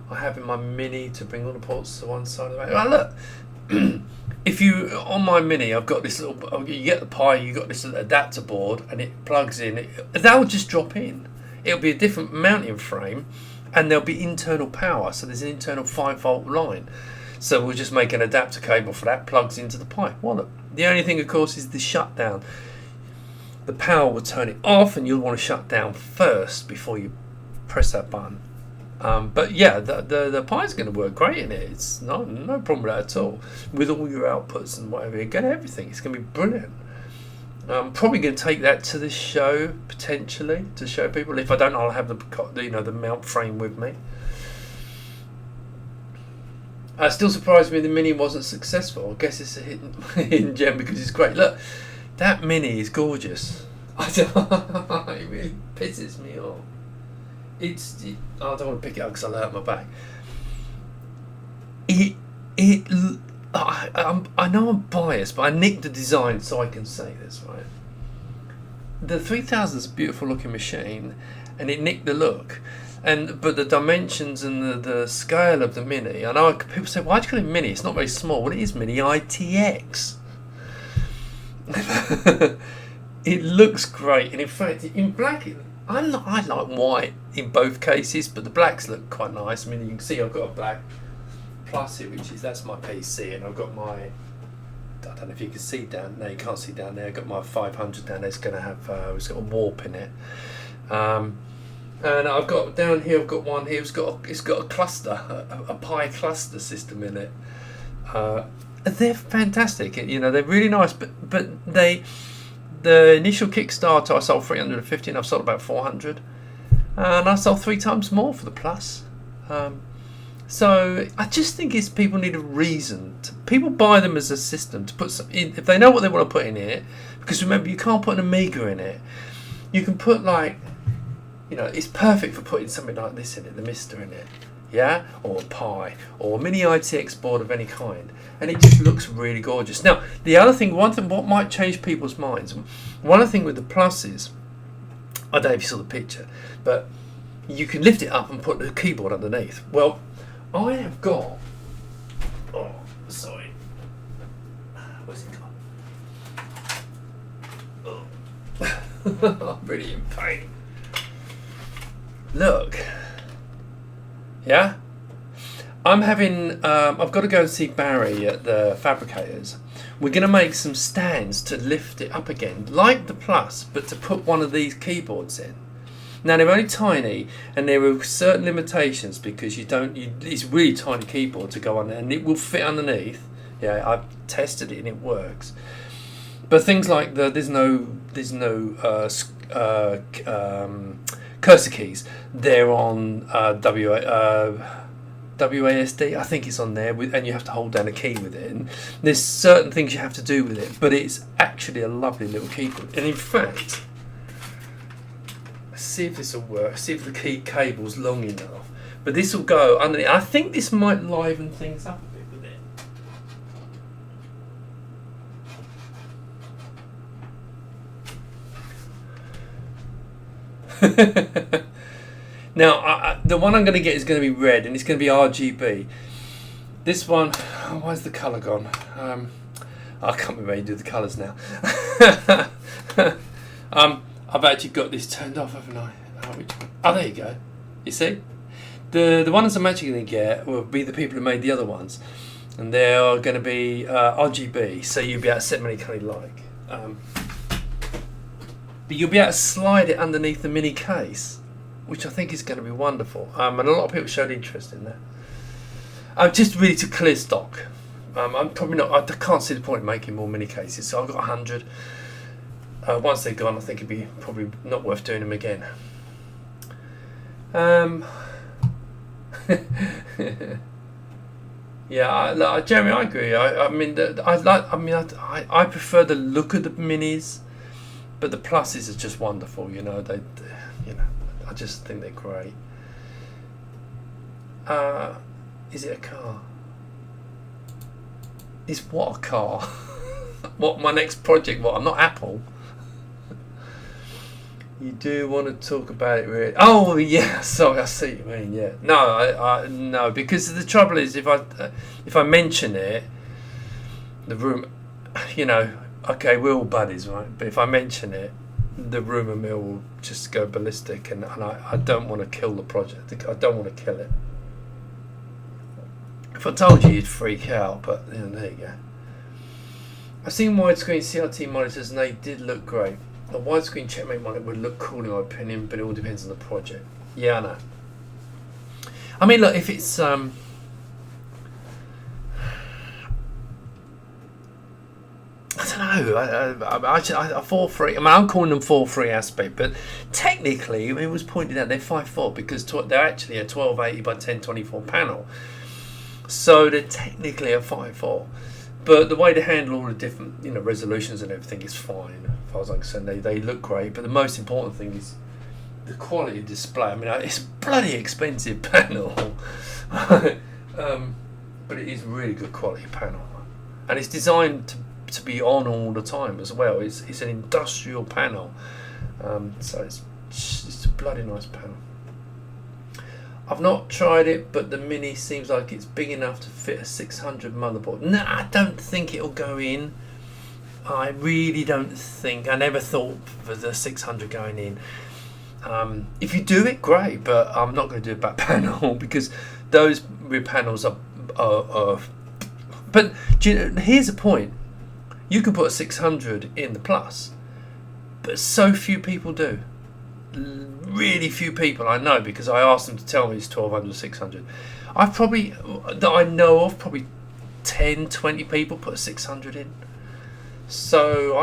I have in my Mini to bring all the ports to one side of the Well, look, if you on my Mini, I've got this little. You get the Pi, you got this adapter board, and it plugs in. That will just drop in. It'll be a different mounting frame, and there'll be internal power. So there's an internal 5-volt line. So we'll just make an adapter cable for that, plugs into the Pi. Well, look, the only thing, of course, is the shutdown. The power will turn it off, and you'll want to shut down first before you press that button. But yeah, the Pi's going to work great in it. It's no problem with that at all. With all your outputs and whatever, you get everything. It's going to be brilliant. I'm probably going to take that to the show potentially to show people. If I don't, I'll have the mount frame with me. Still surprised me the Mini wasn't successful. I guess it's a hidden gem because it's great. Look, that Mini is gorgeous. It really pisses me off. I don't want to pick it up because I'll hurt my back. I know I'm biased, but I nicked the design so I can say this, right? The 3000 is a beautiful looking machine, and it nicked the look. But the dimensions and the scale of the Mini, I know people say, why do you call it Mini? It's not very small. Well, it is Mini ITX. It looks great, and in fact, in black, I like white in both cases, but the blacks look quite nice. I mean, you can see I've got a black Plus here, that's my PC, and I've got my, I don't know if you can see down there. You can't see down there. I've got my 500 down there. It's going to have, it's got a warp in it. And I've got down here. I've got one here. It's got a cluster, a Pi cluster system in it. They're fantastic. You know, they're really nice. But the initial Kickstarter I sold 350, and I've sold about 400, and I sold 3 times more for the Plus. So I just think people need a reason. People buy them as a system to put some in if they know what they want to put in it. Because remember, you can't put an Amiga in it. You can put it's perfect for putting something like this in it, the Mister in it, yeah, or a Pi, or a Mini ITX board of any kind, and it just looks really gorgeous. Now, the other thing, what might change people's minds, one of the things with the Plus is, I don't know if you saw the picture, but you can lift it up and put the keyboard underneath. Well, I have got, where's it gone? I'm really in pain. Look, yeah, I'm having, I've got to go and see Barry at the Fabricators. We're going to make some stands to lift it up again, like the Plus, but to put one of these keyboards in. Now, they're only tiny, and there are certain limitations because it's a really tiny keyboard to go on there, and it will fit underneath. Yeah, I've tested it and it works. But things like there's no cursor keys. They're on WASD. I think it's on there, and you have to hold down a key with it. And there's certain things you have to do with it, but it's actually a lovely little keyboard. And in fact, let's see if this will work. See if the key cable's long enough. But this will go underneath. I think this might liven things up a bit with it. Now, the one I'm going to get is going to be red, and it's going to be RGB. This one, where's the colour gone? I can't be ready to do the colours now. I've actually got this turned off, haven't I? Oh, there you go. You see? The ones I'm actually going to get will be the people who made the other ones. And they are going to be RGB, so you'll be able to set many colours you like. But you'll be able to slide it underneath the mini case, which I think is going to be wonderful. And a lot of people showed interest in that. Just really to clear stock. I'm probably not. I can't see the point in making more mini cases, so I've got 100. Once they're gone, I think it'd be probably not worth doing them again. Yeah, Jeremy, I agree. I prefer the look of the minis, but the pluses are just wonderful. I just think they're great. Is it a car? Is what a car? What my next project? What, I'm not Apple. You do want to talk about it, really? Oh yeah, sorry, I see what you mean. Yeah, no, because the trouble is if I mention it, the room, okay, we're all buddies, right? But if I mention it, the rumour mill will just go ballistic, and I don't want to kill the project. I don't want to kill it. If I told you, you'd freak out, but there you go. I've seen widescreen CRT monitors and they did look great. A widescreen checkmate monitor would look cool in my opinion, but it all depends on the project. Yeah, I know. I mean, look, if it's I don't know. I 4.3. I mean, I'm calling them 4.3 aspect, but technically, it was pointed out they're 5.4 because they're actually a 1280 by 1024 panel. So they're technically a 5.4, but the way they handle all the different resolutions and everything is fine. As far as I'm concerned, they look great. But the most important thing is the quality of display. I mean, it's a bloody expensive panel, but it is a really good quality panel, and it's designed to be on all the time as well. It's an industrial panel, so it's a bloody nice panel. I've not tried it, but the Mini seems like it's big enough to fit a 600 motherboard. No, I don't think it'll go in. I really don't think. I never thought for the 600 going in. If you do it, great, but I'm not going to do a back panel because those rear panels are but here's the point. You can put a 600 in the Plus, but so few people do. Really few people I know, because I asked them to tell me it's 1200, 600. That I know of, probably 10, 20 people put a 600 in. So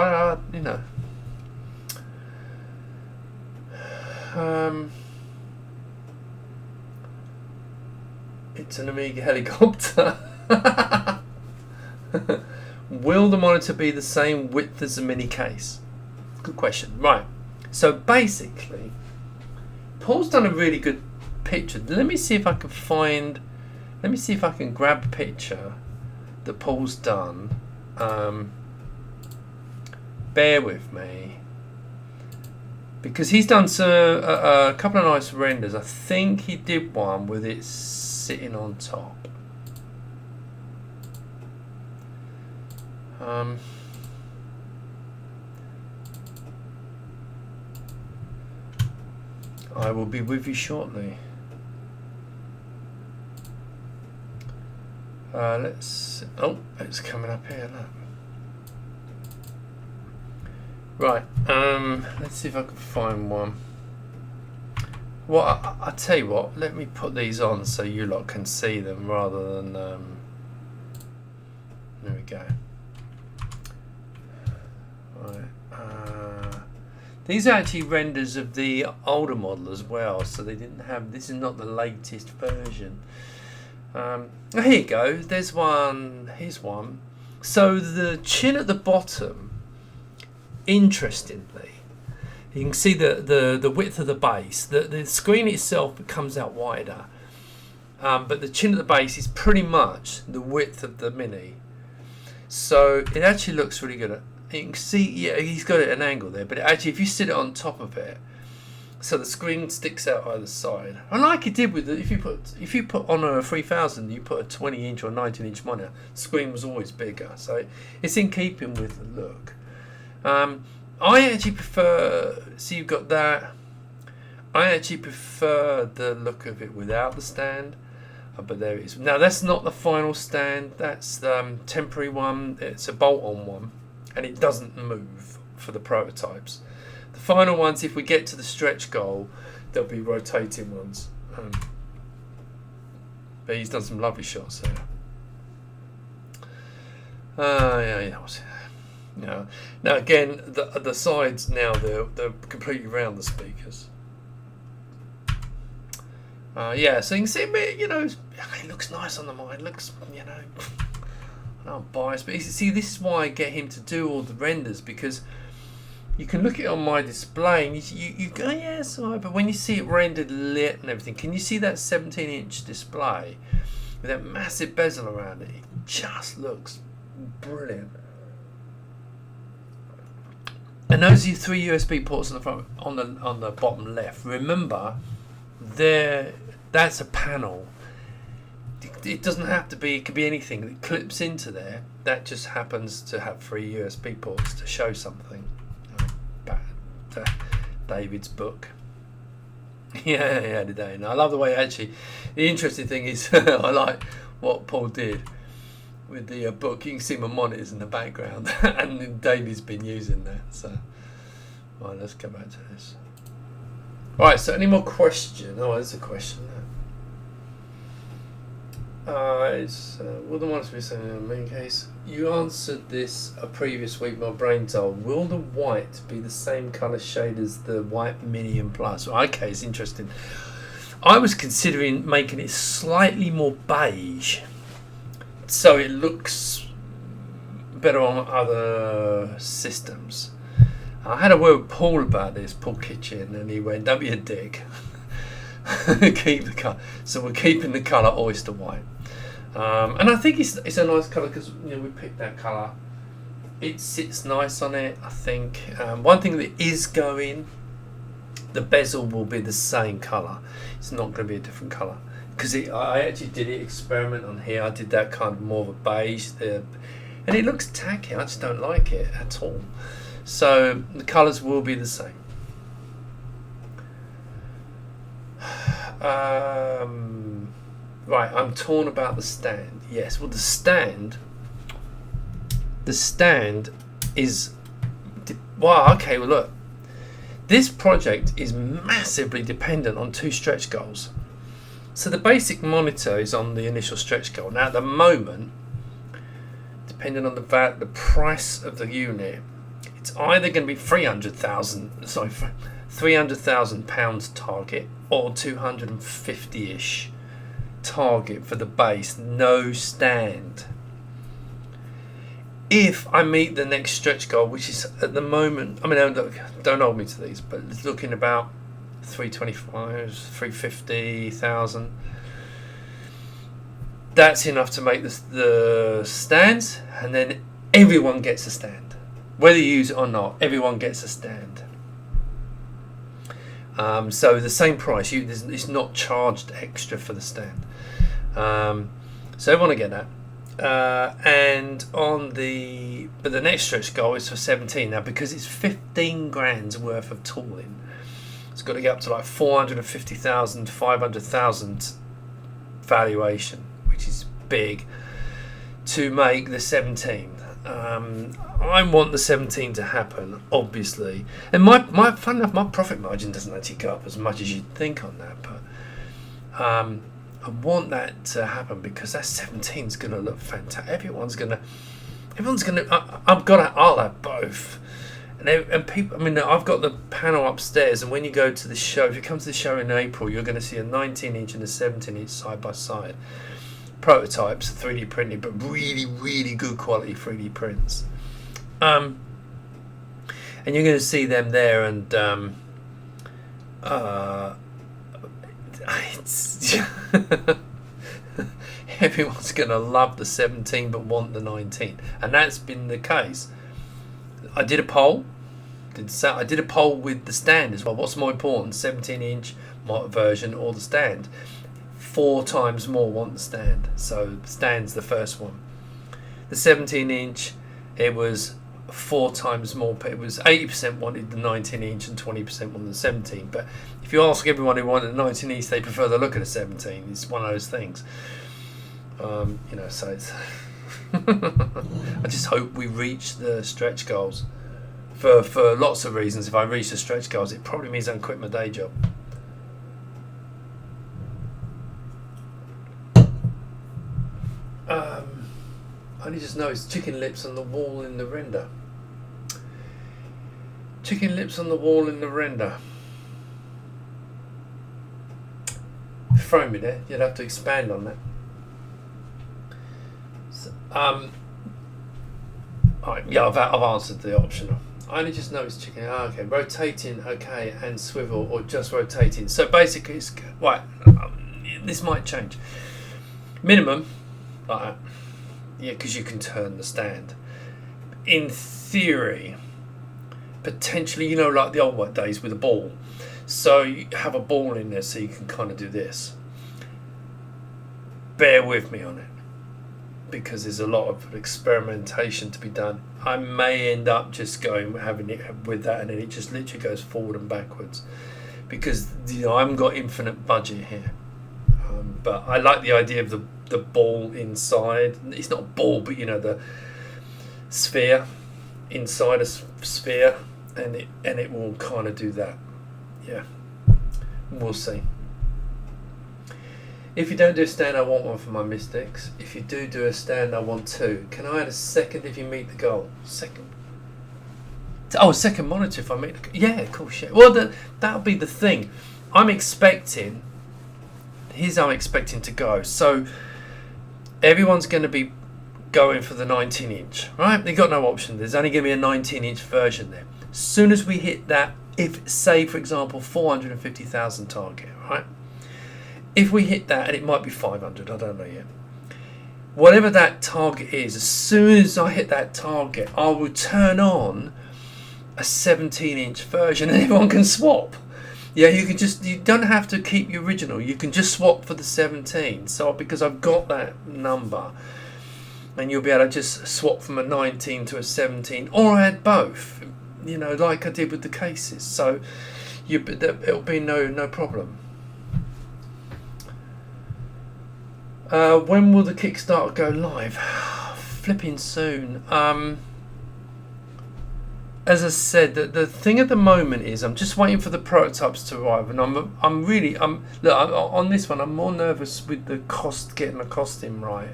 it's an Amiga helicopter. Will the monitor be the same width as the mini case? Good question. Right. So basically, Paul's done a really good picture. Let me see if I can grab a picture that Paul's done. Bear with me, because he's done a couple of nice renders. I think he did one with it sitting on top. I will be with you shortly. It's coming up here. Look. Right. Let's see if I can find one. Well, I tell you what. Let me put these on so you lot can see them rather than. There we go. Right. These are actually renders of the older model as well, so they didn't have. This is not the latest version. Here you go. There's one. Here's one. So the chin at the bottom, interestingly, you can see the width of the base. The screen itself comes out wider, but the chin at the base is pretty much the width of the Mini. So it actually looks really good. You can see, yeah, he's got it at an angle there, but actually if you sit it on top of it, so the screen sticks out either side. And like it did with the, if you put on a 3000, you put a 20-inch or 19-inch monitor, the screen was always bigger. So it's in keeping with the look. I actually prefer. See, you've got that. I actually prefer the look of it without the stand. But there it is. Now that's not the final stand. That's the temporary one. It's a bolt-on one, and it doesn't move for the prototypes. The final ones, if we get to the stretch goal, there'll be rotating ones. But he's done some lovely shots there. Yeah. Now again, the sides now they're completely round the speakers. So you can see, it looks nice on the mic. It looks, I'm not biased, but see, this is why I get him to do all the renders, because you can look at it on my display and you go, yeah, it's alright, but when you see it rendered, lit and everything, can you see that 17-inch display with that massive bezel around it? It just looks brilliant. And those are your 3 USB ports on the front, on the bottom left. Remember, that's a panel. It doesn't have to be. It could be anything that clips into there. That just happens to have 3 USB ports to show something. Back to David's book. Yeah, today. And I love the way actually. The interesting thing is, I like what Paul did with the book. You can see my monitors in the background, and David's been using that. So, right, let's go back to this. Right, so any more questions? Oh, there's a question there. Will the ones we saying in the main case? You answered this a previous week. My brain told. Will the white be the same colour shade as the white Mini and Plus? Okay, it's interesting. I was considering making it slightly more beige, so it looks better on other systems. I had a word with Paul about this, Paul Kitchen, and he went, "Don't be a dick. Keep the colour." So we're keeping the colour oyster white, and I think it's a nice colour because we picked that colour. It sits nice on it. I think one thing that is going, the bezel will be the same colour. It's not going to be a different colour because I actually did an experiment on here. I did that kind of more of a beige, and it looks tacky. I just don't like it at all. So the colours will be the same. Right, I'm torn about the stand. Yes, well the stand is, wow, okay, well look, this project is massively dependent on 2 stretch goals. So the basic monitor is on the initial stretch goal. Now at the moment, depending on the price of the unit, it's either going to be £300,000 target or 250-ish target for the base, no stand. If I meet the next stretch goal, which is at the moment, don't hold me to these, but it's looking about 325, 350,000. That's enough to make the stands, and then everyone gets a stand. Whether you use it or not, everyone gets a stand. So the same price, it's not charged extra for the stand. So everyone will get that. And but the next stretch goal is for 17 now, because it's 15 grand's worth of tooling. It's got to get up to like 450,000, 500,000 valuation, which is big, to make the 17. I want the 17 to happen, obviously, and my fun enough, my profit margin doesn't actually go up as much as you'd think on that, but I want that to happen because that 17 is going to look fantastic. Everyone's gonna. I'll have both, and people. I've got the panel upstairs, and when you go to the show, if you come to the show in April, you're going to see a 19-inch and a 17-inch side by side. Prototypes, 3D printed, but really, really good quality 3D prints. And you're going to see them there, and everyone's going to love the 17 but want the 19, and that's been the case. I did a poll. I did a poll with the stand as well. What's more important, 17-inch version or the stand? 4 times more want the stand. So the stand's the first one. The 17-inch, it was 4 times more. It was 80% wanted the 19-inch and 20% wanted the 17. But if you ask everyone who wanted the 19-inch, they prefer the look of the 17. It's one of those things. So it's I just hope we reach the stretch goals for lots of reasons. If I reach the stretch goals, it probably means I can quit my day job. I only just noticed chicken lips on the wall in the render. Chicken lips on the wall in the render. Throw me there. You'd have to expand on that. Alright, yeah, I've answered the optional. I only just noticed chicken. Okay, rotating, okay, and swivel, or just rotating. So basically, it's right. This might change. Minimum, like that. Yeah, because you can turn the stand. In theory, potentially, like the old days with a ball. So you have a ball in there, so you can kind of do this. Bear with me on it, because there's a lot of experimentation to be done. I may end up just having it with that, and then it just literally goes forward and backwards, because I haven't got infinite budget here. But I like the idea of the ball inside. It's not a ball, but the sphere inside a sphere, and it will kind of do that. Yeah, we'll see. If you don't do a stand, I want one for my Mystics. If you do a stand, I want 2. Can I add a second if you meet the goal? Second. Oh, a second monitor if I meet the goal. Yeah, cool shit. Well, that'll be the thing. Here's how I'm expecting to go. So everyone's going to be going for the 19-inch, right? They've got no option. There's only going to be a 19-inch version there. As soon as we hit that, if, say, for example, 450,000 target, right? If we hit that, and it might be 500, I don't know yet. Whatever that target is, as soon as I hit that target, I will turn on a 17-inch version, and everyone can swap. Yeah, you don't have to keep your original. You can just swap for the 17. So because I've got that number, and you'll be able to just swap from a 19 to a 17, or add both. Like I did with the cases. So it'll be no problem. When will the Kickstarter go live? Flipping soon. As I said, the thing at the moment is I'm just waiting for the prototypes to arrive, and I'm on this one. I'm more nervous with getting the costing right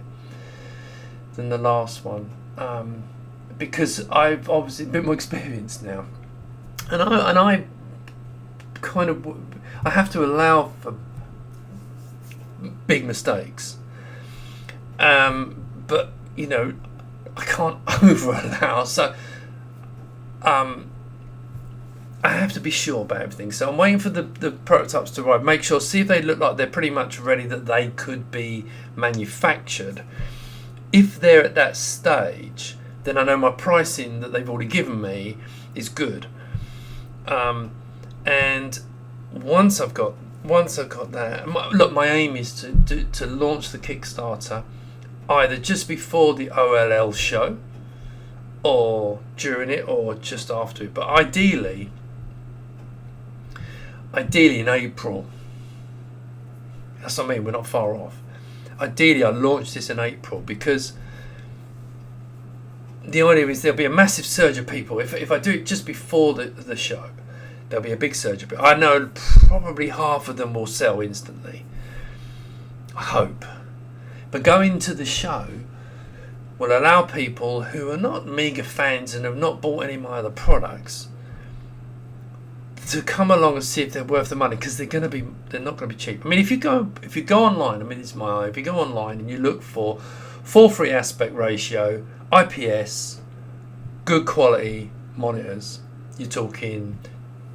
than the last one, because I've obviously a bit more experienced now, and I kind of I have to allow for big mistakes, but I can't over allow. So. I have to be sure about everything, so I'm waiting for the prototypes to arrive. See if they look like they're pretty much ready, that they could be manufactured. If they're at that stage, then I know my pricing that they've already given me is good. And once I've got that, my aim is to launch the Kickstarter either just before the OLL show, or during it, or just after it. But ideally in April. That's what I mean, we're not far off. Ideally I launch this in April, because the idea is there'll be a massive surge of people. If I do it just before the show, there'll be a big surge of people. I know probably half of them will sell instantly, I hope. But going to the show will allow people who are not mega fans and have not bought any of my other products to come along and see if they're worth the money, because they're not going to be cheap. I mean, if you go online, it's my eye. If you go online and you look for 4:3 aspect ratio, IPS, good quality monitors, you're talking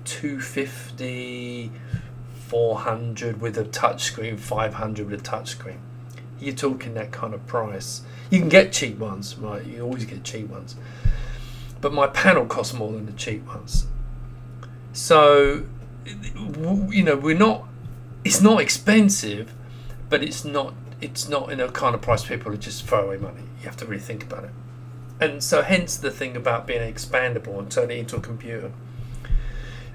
250, 400 with a touchscreen, 500 with a touchscreen. You're talking that kind of price. You can get cheap ones, right? You always get cheap ones. But my panel costs more than the cheap ones. So, we're not. It's not expensive, but it's not in a kind of price people would just throw away money. You have to really think about it. And so hence the thing about being expandable and turning it into a computer.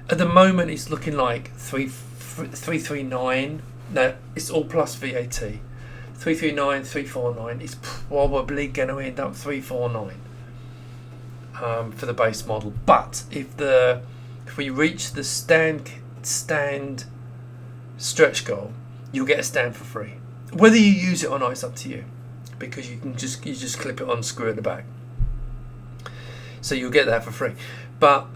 At the moment it's looking like 339. No, it's all plus VAT. 339, 349. It's probably going to end up 349 for the base model. But if we reach the stand stretch goal, you'll get a stand for free. Whether you use it or not, it's up to you, because you just clip it on, screw at the back. So you'll get that for free. But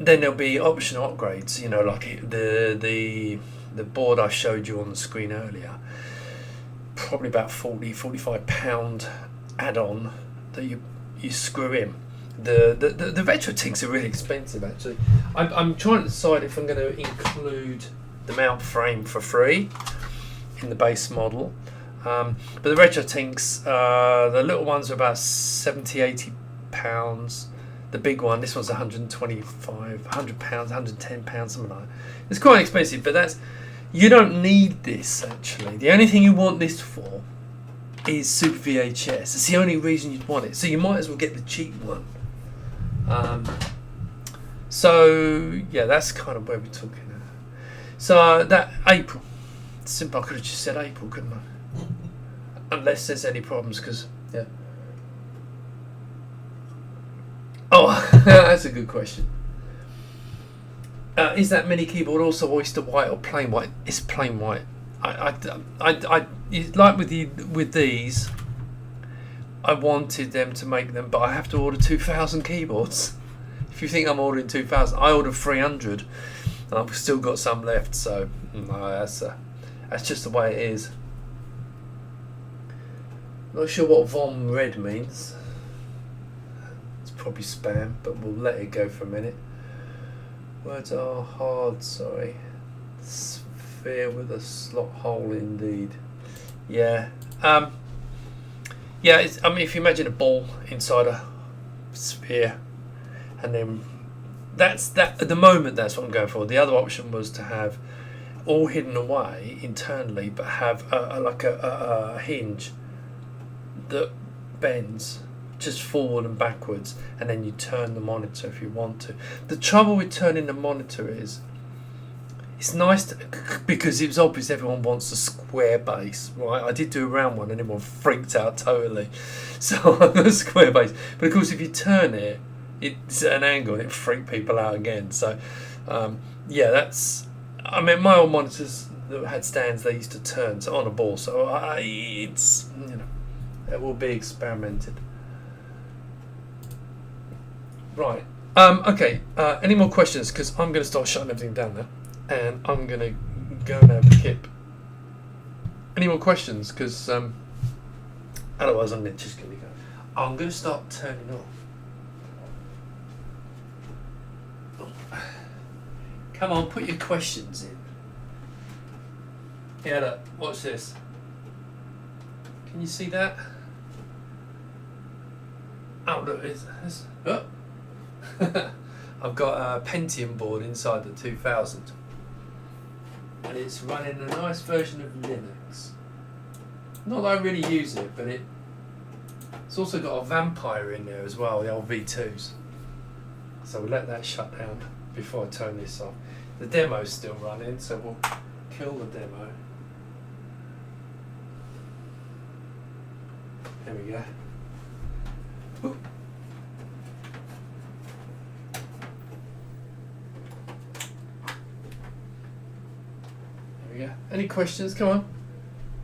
then there'll be optional upgrades. Like the board I showed you on the screen earlier. Probably about £45 add-on that you screw in. The retro tinks are really expensive actually. I'm trying to decide if I'm going to include the mount frame for free in the base model, but the retro tinks, the little ones are about £70-80. The big one, this one's £125, £100, £110, something like that. It's quite expensive, but you don't need this actually. The only thing you want this for is Super VHS. It's the only reason you'd want it. So you might as well get the cheap one. So yeah, that's kind of where we're talking. So that April, simple. I could have just said April, couldn't I? Unless there's any problems, because yeah. Oh, that's a good question. Is that mini keyboard also oyster white or plain white? It's plain white. I like with these. I wanted them to make them, but I have to order 2,000 keyboards. If you think I'm ordering 2,000, I ordered 300. And I've still got some left, so no, that's just the way it is. Not sure what Vom Red means. It's probably spam, but we'll let it go for a minute. Words are hard, sorry. Sphere with a slot hole indeed. Yeah. Yeah, if you imagine a ball inside a sphere, and then that's that. At the moment, that's what I'm going for. The other option was to have all hidden away internally, but have a hinge that bends just forward and backwards, and then you turn the monitor if you want to. The trouble with turning the monitor is it's nice because it was obvious everyone wants a square base, right? I did do a round one and everyone freaked out totally. So a square base, but of course if you turn it, it's at an angle and it freaked people out again. So yeah, my old monitors that had stands, they used to turn on a ball, so it's it will be experimented. Right. Okay. Any more questions? Because I'm going to start shutting everything down now, and I'm going to go and have a kip. Any more questions? Because otherwise I'm just going to go. I'm going to start turning off. Come on, put your questions in. Yeah, look, watch this. Can you see that? Oh, look, oh. I've got a Pentium board inside the 2000, and it's running a nice version of Linux. Not that I really use it, but it's also got a Vampire in there as well, the old V2s. So we'll let that shut down before I turn this off. The demo's still running, so we'll kill the demo. There we go. Ooh. There we go. Any questions? Come on.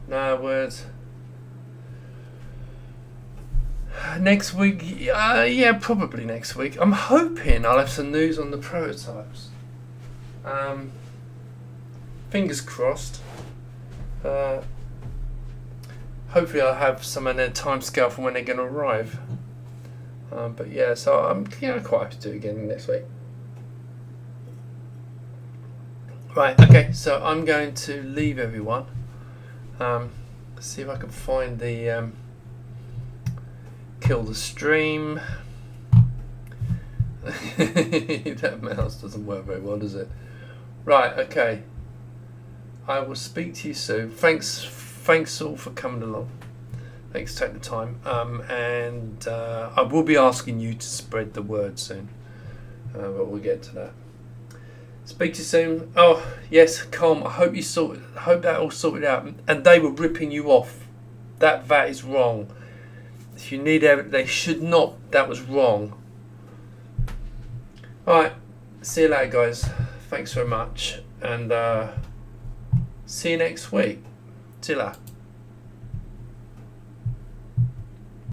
No words. Next week, yeah, probably next week. I'm hoping I'll have some news on the prototypes. Fingers crossed. Hopefully I'll have some in their time scale for when they're going to arrive. But yeah, so I'm quite happy to do it again next week. Right, okay, so I'm going to leave everyone. See if I can find the kill the stream. That mouse doesn't work very well, does it? Right, okay. I will speak to you soon. Thanks all for coming along. Thanks for taking the time. And I will be asking you to spread the word soon. But we'll get to that. Speak to you soon. Oh yes, calm. I hope that all sorted out. And they were ripping you off. That is wrong. If you need evidence, they should not. That was wrong. Alright, see you later guys. Thanks very much, and see you next week. See you later.